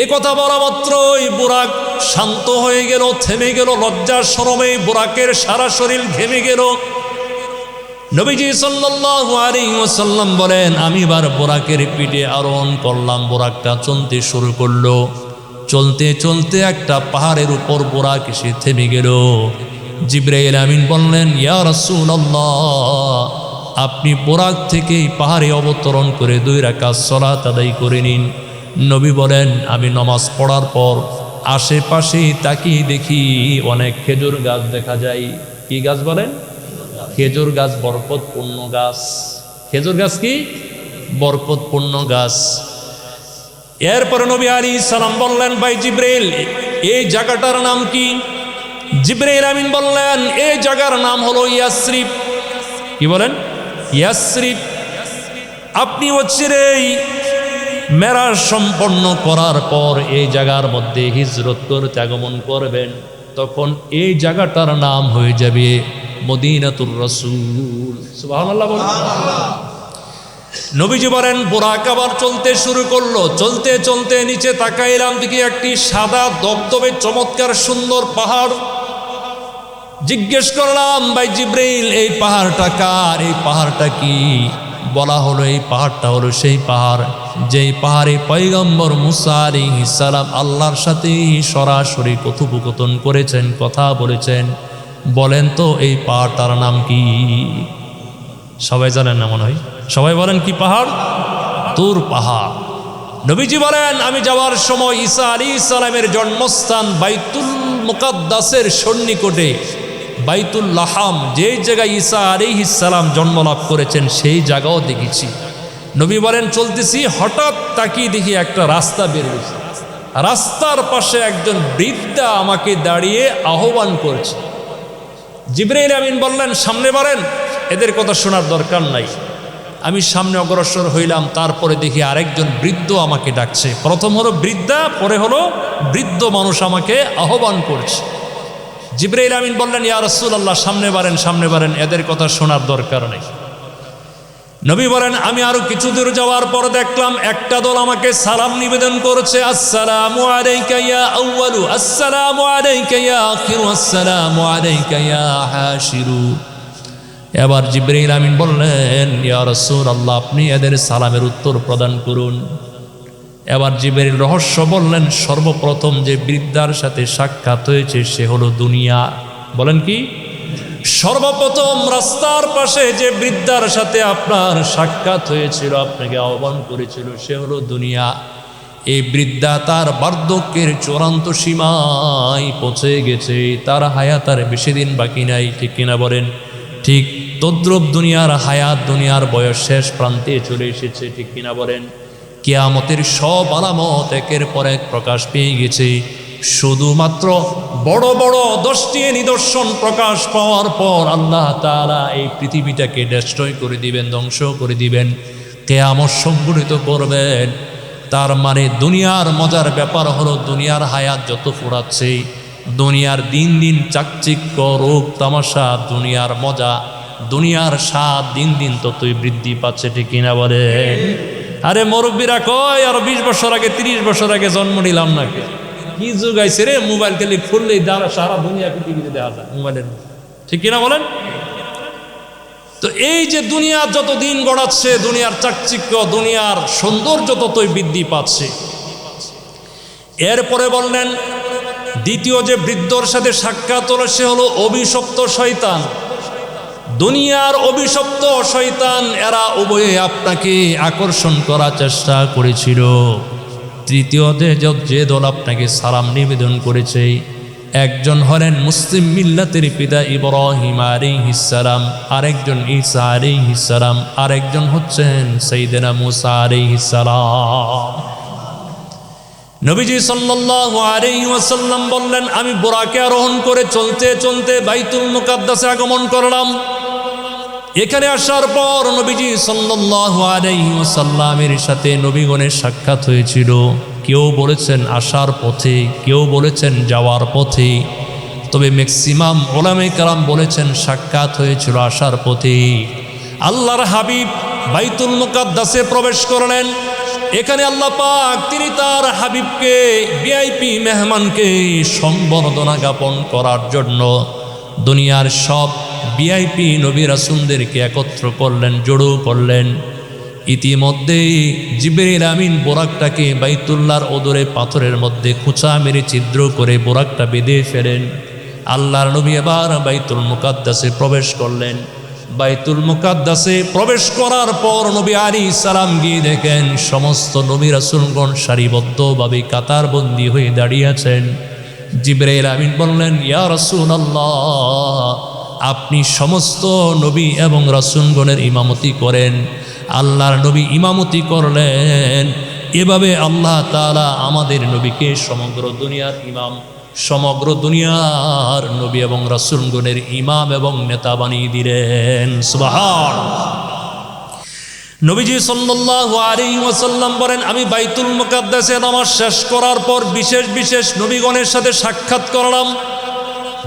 এ কথা বলা মাত্রই বুরাক শান্ত হয়ে গেল, থেমে গেল। লজ্জার শরমে বুরাকের সারা শরীর ঘেমে গেল। নবীজি সাল্লাল্লাহু আলাইহি ওয়াসাল্লাম বলেন, আমি এবার বুরাকের পিঠে আরোহণ করলাম। বুরাকটা চলতে শুরু করলো। চলতে চলতে একটা পাহাড়ের উপর বুরাক এসে থেমে গেল। জিবরাইল আমিন বললেন, ইয়া রাসূলুল্লাহ, আপনি বুরাক থেকে পাহাড়ে অবতরণ করে 2 রাকাত সালাত আদায় করে নিন। নবী বলেন, আমি নামাজ পড়ার পর আশেপাশে তাকিয়ে দেখি অনেক খেজুর গাছ দেখা যায়। কি গাছ বলেন? খেজুর গাছ, বরকতপূর্ণ গাছ। খেজুর গাছ কি? বরকতপূর্ণ গাছ। এরপরে নবী আলাইহিস সালাম বললেন, ভাই জিবরাইল, এই জায়গাটার নাম কি? জিবরাইল আমিন বললেন, এই জায়গার নাম হলো ইয়াসরিব। কি বলেন? ইয়াসরিব। আপনি অচিরেই মেরাজ সম্পন্ন করার পর এই জায়গার মধ্যে হিজরত করতে আগমন করবেন। তখন এই জায়গাটার নাম হয়ে যাবে মদিনাতুর রাসূল। সুবহানাল্লাহ বলুন। নবীজি বলেন, বুরাক আবার চলতে শুরু করলো। চলতে চলতে নিচে তাকাইলাম, দেখি একটি সাদা দবদবে চমৎকার সুন্দর পাহাড়। জিজ্ঞেস করলাম, ভাই জিবরাইল, এই পাহাড়টা কার? এই পাহাড়টা কি? বলা হলো, এই পাহাড়টা হলো সেই পাহাড় যেই পাহাড়ে পয়গম্বর মুসা আলাইহিস সালাম আল্লাহর সাথে সরাসরি কথোপকথন করেছেন, কথা বলেছেন। বলেন তো এই পাহাড়টার নাম কি? সবাই জানেন না মনে হয়? সবাই বলেন, কি পাহাড়? তুর পাহাড়। নবীজি বলেন, আমি যাওয়ার সময় ঈসা আলাইহিস সালামের জন্মস্থান বাইতুল মুকাদ্দাসের সন্নিকটে বাইতুল লাহাম, যে জায়গায় ঈসা আলাইহিস সালাম জন্ম লাভ করেছেন, সেই জায়গাও দেখেছি। নবী বলেন, চলতেছি, হঠাৎ তাকিয়ে দেখি একটা রাস্তা বের হয়েছে। রাস্তার পাশে একজন বৃদ্ধা আমাকে দাঁড়িয়ে আহ্বান করছে। জিবরাইল আমিন বললেন, সামনে বাড়েন, এদের কথা শোনার দরকার নাই। আমি সামনে অগ্রসর হইলাম। তারপরে দেখি আরেকজন বৃদ্ধ আমাকে ডাকছে। প্রথম হলো বৃদ্ধা, পরে হলো বৃদ্ধ মানুষ আমাকে আহ্বান করছে। জিবরাইল আমিন বললেন, ইয়া রাসূলুল্লাহ, সামনে বাড়েন, সামনে বাড়েন, এদের কথা শোনার দরকার নেই। নবী বলেন, আমি আরো কিছু দূর যাওয়ার পর দেখলাম একটা দল আমাকে সালাম নিবেদন করেছে। আসসালামু আলাইকা ইয়া আউয়ালু, আসসালামু আলাইকা ইয়া আখিরু, আসসালামু আলাইকা ইয়া হাশিরু। এবার জিবরাইল আমিন বললেন, ইয়া রাসূলুল্লাহ, আপনি এদের সালামের উত্তর প্রদান করুন। এবার জিবরাইল রহস্য বললেন, সর্বপ্রথম যে বৃদ্ধার সাথে সাক্ষাৎ হয়েছে সে হলো দুনিয়া। বলেন কি? সর্বপ্রথম রাস্তার পাশে যে বৃদ্ধার সাথে আপনার সাক্ষাৎ হয়েছিল, আপনাকে আহ্বান করেছিল, সে হলো দুনিয়া। এই বৃদ্ধা তার বার্ধক্যের চূড়ান্ত সীমায় পৌঁছে গেছে। তার হায়াত আর বেশি দিন বাকি নাই। ঠিক কিনা বলেন? ঠিক তদ্রুপ দুনিয়ার হায়াত, দুনিয়ার বয়স শেষ প্রান্তে চলে এসেছে। ঠিক কিনা বলেন? কিয়ামতের সব আলামত একের পর এক প্রকাশ পেয়ে গেছে। শুধুমাত্র বড় বড় 10টি নিদর্শন প্রকাশ পাওয়ার পর আল্লাহ তাআলা এই পৃথিবীটাকে ডেস্ট্রয় করে দিবেন, ধ্বংস করে দিবেন, কিয়ামত সংঘটিত করবেন। তার মানে দুনিয়ার মজার ব্যাপার হলো, দুনিয়ার হায়াত যত ফুরাচ্ছে, দুনিয়ার দিন দিন চাকচিক্য, রূপ তামাশা, দুনিয়ার মজা, দুনিয়ার স্বাদ দিন দিন ততই বৃদ্ধি পাচ্ছে। ঠিক কিনা বলে? আরে মুরব্বীরা কয়, আর 20 বছর আগে 30 বছর আগে জন্ম নিলাম নাকি? কি যুগ আইছে রে, মোবাইল টেলি খুললেই সারা দুনিয়া পৃথিবীতে দেখা যায় মোবাইলের। ঠিক কিনা বলেন? তো এই যে দুনিয়া যত দিন গড়াচ্ছে, দুনিয়ার চাকচিক্য, দুনিয়ার সৌন্দর্য ততই বৃদ্ধি পাচ্ছে। এরপরে বললেন, দ্বিতীয় যে বৃদ্ধর সাথে সাক্ষাৎ হলো সে হলো অভিশপ্ত শয়তান। দুনিয়ার অভিশপ্ত শয়তান, এরা উভয়ে আপনাকে আকর্ষণ করার চেষ্টা করেছিল। তৃতীয়তে যে দল আপনাকে সালাম নিবেদন করেছে, একজন হলেন মুসলিম মিল্লাতের পিতা ইব্রাহিম আলাইহিস সালাম, আরেকজন ঈসা আলাইহিস সালাম, আরেকজন হচ্ছেন সাইয়েদনা মুসা আলাইহিস সালাম। নবীজি সাল্লাল্লাহু আলাইহি ওয়াসাল্লাম বললেন, আমি বুরাকে আরোহণ করে চলতে চলতে বাইতুল মুকাদ্দাসে আগমন করলাম। এখানে আসার পর নবীজি সাল্লাল্লাহু আলাইহি ওয়াসাল্লামের সাথে নবীগণের সাক্ষাৎ হয়েছিল। কেউ বলেছেন আসার পথে, কেউ বলেছেন যাওয়ার পথে। তবে ম্যাক্সিমাম ওলামায়ে কেরাম বলেছেন সাক্ষাৎ হয়েছিল আসার পথে। আল্লাহর হাবিব বাইতুল মুকাদ্দাসে প্রবেশ করলেন। এখানে আল্লাহ পাক তিনি তার হাবিবকে ভিআইপি মেহমানকে সম্বর্ধনা জ্ঞাপন করার জন্য দুনিয়ার সব ভিআইপি নবী রাসূলদেরকে একত্র করলেন, জড়ো করলেন। ইতিমধ্যে জিবরিল আমিন বোরাকটাকে বাইতুল্লাহর ওদরে পাথরের মধ্যে খুঁচা মেরে ছিদ্র করে বোরাকটা বেঁধে ফেলেন। আল্লাহর নবী এবার বাইতুল মুকাদ্দাসে প্রবেশ করলেন। বাইতুল মুকাদ্দাসে প্রবেশ করার পর নবী আলাইহিস সালাম গিয়ে দেখেন সমস্ত নবী রাসূলগণ সারিবদ্ধভাবে কাতারবন্দি হয়ে দাঁড়িয়ে আছেন। জিবরাইল আমিন বললেন, ইয়া রাসূলুল্লাহ, আপনি সমস্ত নবী এবং রাসূলগণের ইমামতি করেন। আল্লাহর নবী ইমামতি করলেন। এভাবে আল্লাহ তাআলা আমাদের নবীকে সমগ্র দুনিয়ার ইমাম, সমগ্র দুনিয়ার নবী এবং রাসূলগণের ইমাম এবং নেতা বানিয়ে দিলেন। সুবহানাল্লাহ। নবীজি সাল্লাল্লাহু আলাইহি ওয়াসাল্লাম বলেন, আমি বাইতুল মুকাদ্দাসে নামাজ শেষ করার পর বিশেষ বিশেষ নবীগণের সাথে সাক্ষাৎ করলাম।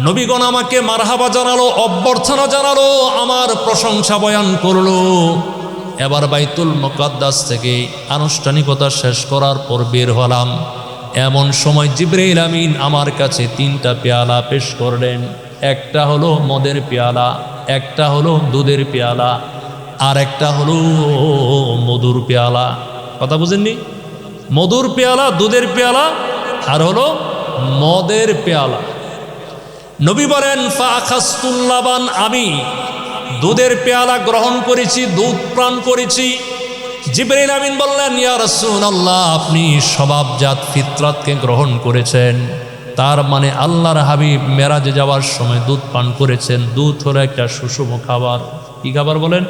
নবীগণ আমাকে মারহাবা জানালো, অভ্যর্থনা জানালো, আমার প্রশংসা বয়ান করলো। এবার বাইতুল মুকাদ্দাস থেকে আনুষ্ঠানিকতা শেষ করার পর বের হলাম। এমন সময় জিবরাইল আমিন আমার কাছে 3টা পেয়ালা পেশ করলেন। একটা হলো মদের পেয়ালা, একটা হলো দুধের পেয়ালা, আর একটা হলো মধুর পেয়ালা। কথা বুঝেননি? মধুর পেয়ালা, দুধের পেয়ালা, আর হলো মদের পেয়ালা। নবী বলেন, ফাখাস্তুল লাবান, আমি দুধের পেয়ালা গ্রহণ করেছি, দুধ পান করেছি। জিবরাইল আমিন বললেন, ইয়া রাসূলুল্লাহ, আপনি স্বভাবজাত ফিতরাতকে গ্রহণ করেছেন। তার মানে আল্লাহর হাবিব মেরাজে যাওয়ার সময় দুধ পান করেছেন। দুধ হলো একটা সুষম খাবার। কি খাবার বলেন?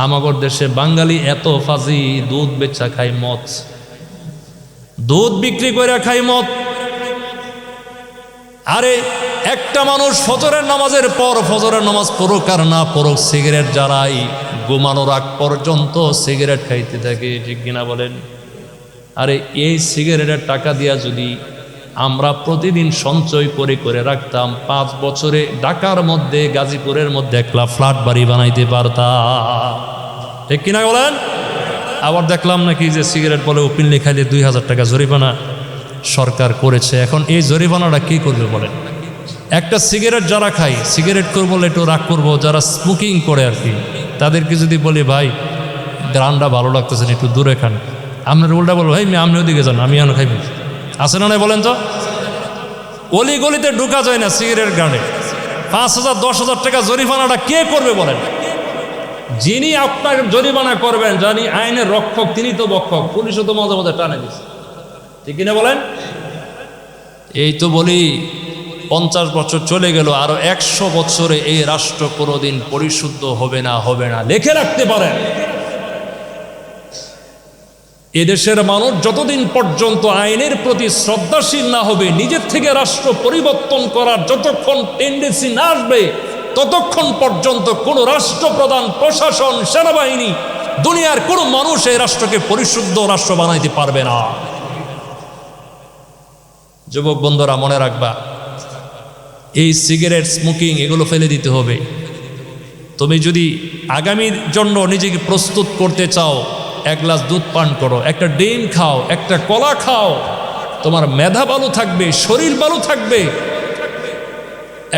আমাগর দেশে বাঙালি এত ফাজি, দুধ বেচা খাই মদ, দুধ বিক্রি করে খাই মদ। আরে একটা মানুষ ফজরের নামাজের পর, ফজরের নামাজ পড়ুক আর না পড়ুক, সিগারেট জ্বালাই ঘুমানোর আগ পর্যন্ত সিগারেট খাইতে থাকে। ঠিক কিনা বলেন? আরে এই সিগারেটের টাকা দিয়া যদি আমরা প্রতিদিন সঞ্চয় করে করে রাখতাম, 5 বছরে ঢাকার মধ্যে, গাজীপুরের মধ্যে একটা ফ্ল্যাট বাড়ি বানাইতে পারতাম। ঠিক কিনা বলেন? আবার দেখলাম নাকি যে সিগারেট বলে ওপেনলি খাইলে 2000 টাকা জরিমানা সরকার করেছে। এখন এই জরিমানাটা কি করবে বলেন? একটা সিগারেট যারা খায়, সিগারেট করবো বলে একটু রাগ করবো, যারা স্মোকিং করে আর কি, তাদেরকে যদি বলি ভাই গ্রানটা ভালো লাগতেছে না, একটু দূরে খান, আপনার উল্টা বলবো ভাই আপনি ওদিকে যান, আমি এখন খাইব। আছে না নাই বলেন তো? অলি গলিতে ঢুকা যায় না সিগারেট গানে। 5000 10,000 টাকা জরিমানাটা কে করবে বলেন? যিনি আপনার জরিমানা করবেন, জানি আইনের রক্ষক, তিনি তো বক্ষক, পুলিশও তো মাঝে মাঝে টানে দিচ্ছে। ঠিক কিনা বলেন? এই তো বলি 50 বছর চলে গেল, আরো 100 বছরে এই রাষ্ট্র কোনোদিন পরিশুদ্ধ হবে না, হবে না। লিখে রাখতে পারেন, এদেশের মানুষ যতদিন পর্যন্ত আইনের প্রতি শ্রদ্ধাশীল না হবে, নিজের থেকে রাষ্ট্র পরিবর্তন করার যতক্ষণ টেন্ডেন্সি না আসবে, ততক্ষণ পর্যন্ত কোনো রাষ্ট্রপ্রধান, প্রশাসন, সেনাবাহিনী, দুনিয়ার কোনো মানুষ এই রাষ্ট্রকে পরিশুদ্ধ রাষ্ট্র বানাইতে পারবে না। যুবক বন্ধুরা মনে রাখবা, এই সিগারেট, স্মোকিং এগুলো ফেলে দিতে হবে। তুমি যদি আগামীর জন্য নিজেকে প্রস্তুত করতে চাও, 1 গ্লাস দুধ পান করো, একটা ডিম খাও, একটা কলা খাও, তোমার মেধা ভালো থাকবে, শরীর ভালো থাকবে।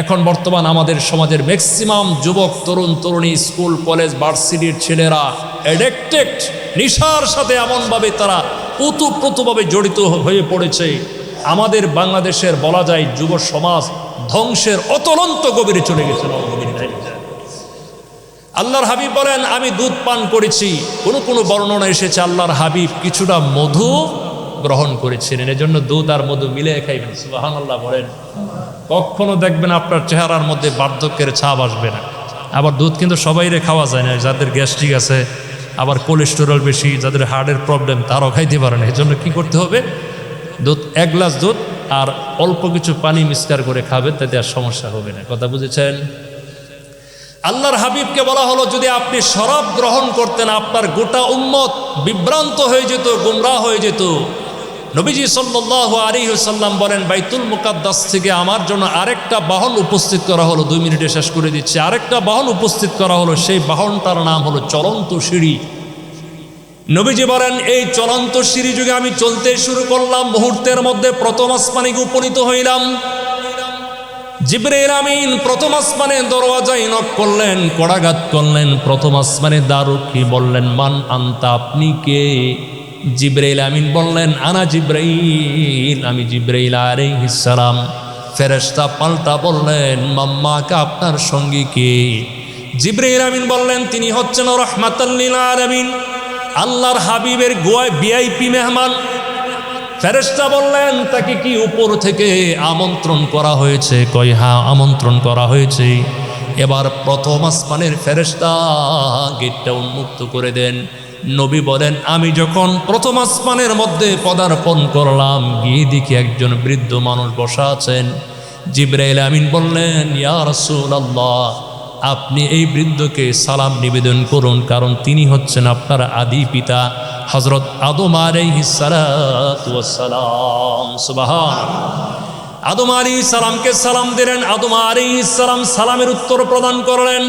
এখন বর্তমান আমাদের সমাজের ম্যাক্সিমাম যুবক, তরুণ তরুণী, স্কুল কলেজ ভার্সিটির ছেলেরা অ্যাডিক্টেড, নেশার সাথে এমনভাবে তারা ওতপ্রোতভাবে জড়িত হয়ে পড়েছে। আমাদের বাংলাদেশের বলা যায় যুব সমাজ ধ্বংসের অতলন্ত গভীরে চলে গেছে। আল্লাহর হাবিব বলেন, আমি দুধ পান করেছি। কোনো বর্ণনা এসেছে আল্লাহর হাবিব কিছুটা মধু গ্রহণ করেছিলেন, এজন্য দুধ আর মধু মিলে খাইবেন। সুবহানাল্লাহ বলেন। কখনো দেখবেন আপনার চেহারার মধ্যে বার্ধক্যের ছাপ আসবে না। আবার দুধ কিন্তু সবাইরে খাওয়া যায় না, যাদের গ্যাস্ট্রিক আছে, আবার কোলেস্টেরল বেশি, যাদের হার্টের প্রবলেম, তারাও খাইতে পারে না। এজন্য কি করতে হবে? দুধ, 1 গ্লাস দুধ আর অল্প কিছু পানি মিক্সচার করে খাবেন, তাতে আর সমস্যা হবে না। কথা বুঝেছেন? আল্লাহর হাবিবকে বলা হলো, যদি আপনি শরাব গ্রহণ করতেন, আপনার গোটা উম্মত বিভ্রান্ত হয়ে যেত, গুমরাহ হয়ে যেত। নবীজি সাল্লাল্লাহু আলাইহি ওয়াসাল্লাম বলেন, বাইতুল মুকাদ্দাস থেকে আমার জন্য আরেকটা বাহন উপস্থিত করা হলো। 2 মিনিটে শেষ করে দিচ্ছি। আরেকটা বাহন উপস্থিত করা হলো, সেই বাহনটার নাম হলো চলন্ত সিঁড়ি। নবীজি বলেন, এই চলন্ত সিঁড়ি যুগে আমি চলতে শুরু করলাম, মুহূর্তের মধ্যে প্রথম আসমানে উপনীত হইলাম। জিবরাইল আমিন প্রথম আসমানে দরওয়াজায় নক করলেন, কড়াঘাত করলেন। প্রথম আসমানে দারুকি বললেন, মান আনতা, আপনি কে? জিবরাইল আমিন বললেন, আনা জিবরাইল, আমি জিবরাইল আলাইহিস সালাম। ফেরেশতা পাল্টা বললেন, মাম্মাকা, আপনার সঙ্গী কে? জিবরাইল আমিন বললেন, তিনি হচ্ছেন রাহমাতাল লিল আলামিন, আল্লাহর হাবিবের ভিআইপি মেহমান। ফেরেশতা বললেন, তাকে কি উপর থেকে আমন্ত্রণ করা হয়েছে? কয়, হ্যাঁ, আমন্ত্রণ করা হয়েছে। এবার প্রথম আসমানের ফেরেশতা গেটটা উন্মুক্ত করে দেন। নবী বলেন, আমি যখন প্রথম আসমানের মধ্যে পদার্পণ করলাম, গিয়ে দেখি একজন বৃদ্ধ মানুষ বসা আছেন। জিবরাইল আমিন বললেন, ইয়া রাসূলুল্লাহ, আপনি এই বৃদ্ধকে সালাম নিবেদন করুন, কারণ তিনি হচ্ছেন আপনার আদি পিতা হযরত আদম আলাইহিস সালাতু ওয়াস সালাম। সুবহানাল্লাহ। আদম আলাইহিস সালামকে সালাম দিলেন। আদম আলাইহিস সালাম সালামের উত্তর প্রদান করলেন,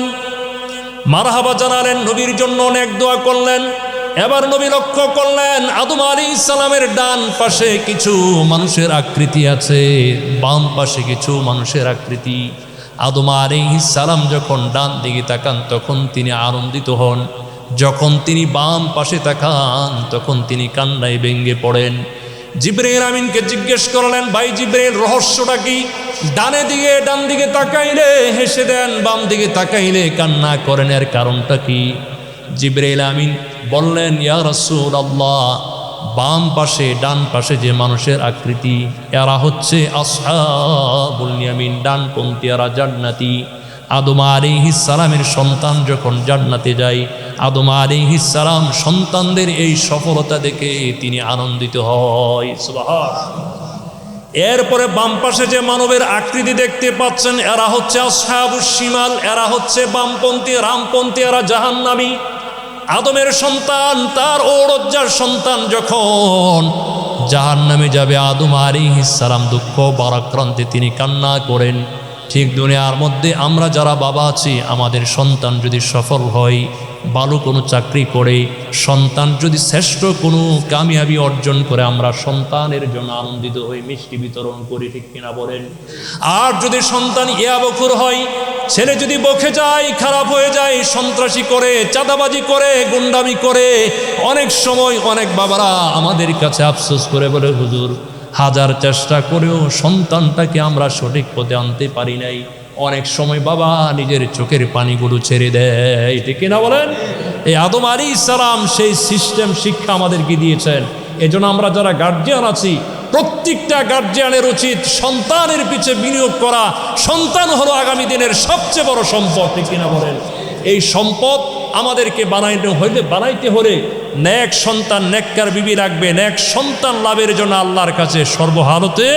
মারহাবা জানালেন, নবীর জন্য অনেক দোয়া করলেন। এবার নবী লক্ষ্য করলেন, আদম আলাইহিস সালামের ডান পাশে কিছু মানুষের আকৃতি আছে, বাম পাশে কিছু মানুষের আকৃতি। আদম আলাইহিস সালাম যখন ডান দিকে তাকান তখন তিনি আনন্দিত হন, যখন তিনি বাম পাশে তাকান তখন তিনি কান্নায় ভেঙে পড়েন। জিবরাইল আমিনকে জিজ্ঞেস করলেন, ভাই জিবরাইল, রহস্যটা কি? ডান দিকে তাকাইলে হেসে দেন, বাম দিকে তাকাইলে কান্না করেন, এর কারণটা কি? জিবরাইল আমিন বললেন, ইয়া রাসূলুল্লাহ, বাম পাশে ডান পাশে যে মানুষের আকৃতি, এরা হচ্ছে আসহাবুল ইয়ামিন, ডানপন্থী, এরা জান্নাতি। আদম আলাইহিস সালামের সন্তান যখন জান্নাতে যায়, আদম আলাইহিস সালাম সন্তানদের এই সফলতা দেখে তিনি আনন্দিত হয়। সুবহানাল্লাহ। এরপরে বাম পাশে যে মানবের আকৃতি দেখতে পাচ্ছেন, এরা হচ্ছে আসহাবুশ শিমাল, এরা হচ্ছে বামপন্থী, রামপন্থী, এরা জাহান্নামী। আদমের সন্তান, তার ঔরজ্জার সন্তান যখন জাহান্নামে যাবে, আদম আলাইহিস সালাম দুঃখ ভারাক্রান্তে তিনি কান্না করেন। ঠিক দুনিয়ার মধ্যে আমরা যারা বাবা আছি, আমাদের সন্তান যদি সফল হয়, ভালো কোনো চাকরি করে, সন্তান যদি শ্রেষ্ঠ কোনো কামিয়াবি অর্জন করে, আমরা সন্তানের জন্য আনন্দিত হই, মিষ্টি বিতরণ করি, ঠিক কিনা বলেন? আর যদি সন্তান ইয়াবকুর হয়, ছেলে যদি বকে যায়, খারাপ হয়ে যায়, সন্ত্রাসী করে, চাঁদাবাজি করে, গুন্ডামি করে, অনেক সময় অনেক বাবারা আমাদের কাছে আফসোস করে বলে, হুজুর, হাজার চেষ্টা করেও সন্তানটাকে আমরা সঠিক পথে আনতে পারি নাই। অনেক সময় বাবা নিজের চোখের পানিগুলো ছেড়ে দেয়, ঠিক কিনা বলেন? এই আদম আলাইহিস সালাম সেই সিস্টেম শিক্ষা আমাদেরকে দিয়েছেন। এজন্য আমরা যারা গার্জিয়ান আছি, প্রত্যেকটা গার্জিয়ানের উচিত সন্তানের পিছে বিনিয়োগ করা। সন্তান হলো আগামী দিনের সবচেয়ে বড় সম্পদ, ঠিক কিনা বলেন? এই সম্পদ আমাদেরকে বানাইতে হলে নেক সন্তান, নেককার বিবি লাগবে। নেক সন্তান লাভের জন্য আল্লাহর কাছে সর্বহালতে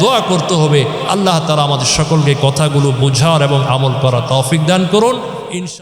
দোয়া করতে হবে। আল্লাহ তাআলা আমাদের সকলকে কথাগুলো বোঝার এবং আমল করা তৌফিক দান করুন। ইনশাআল্লাহ।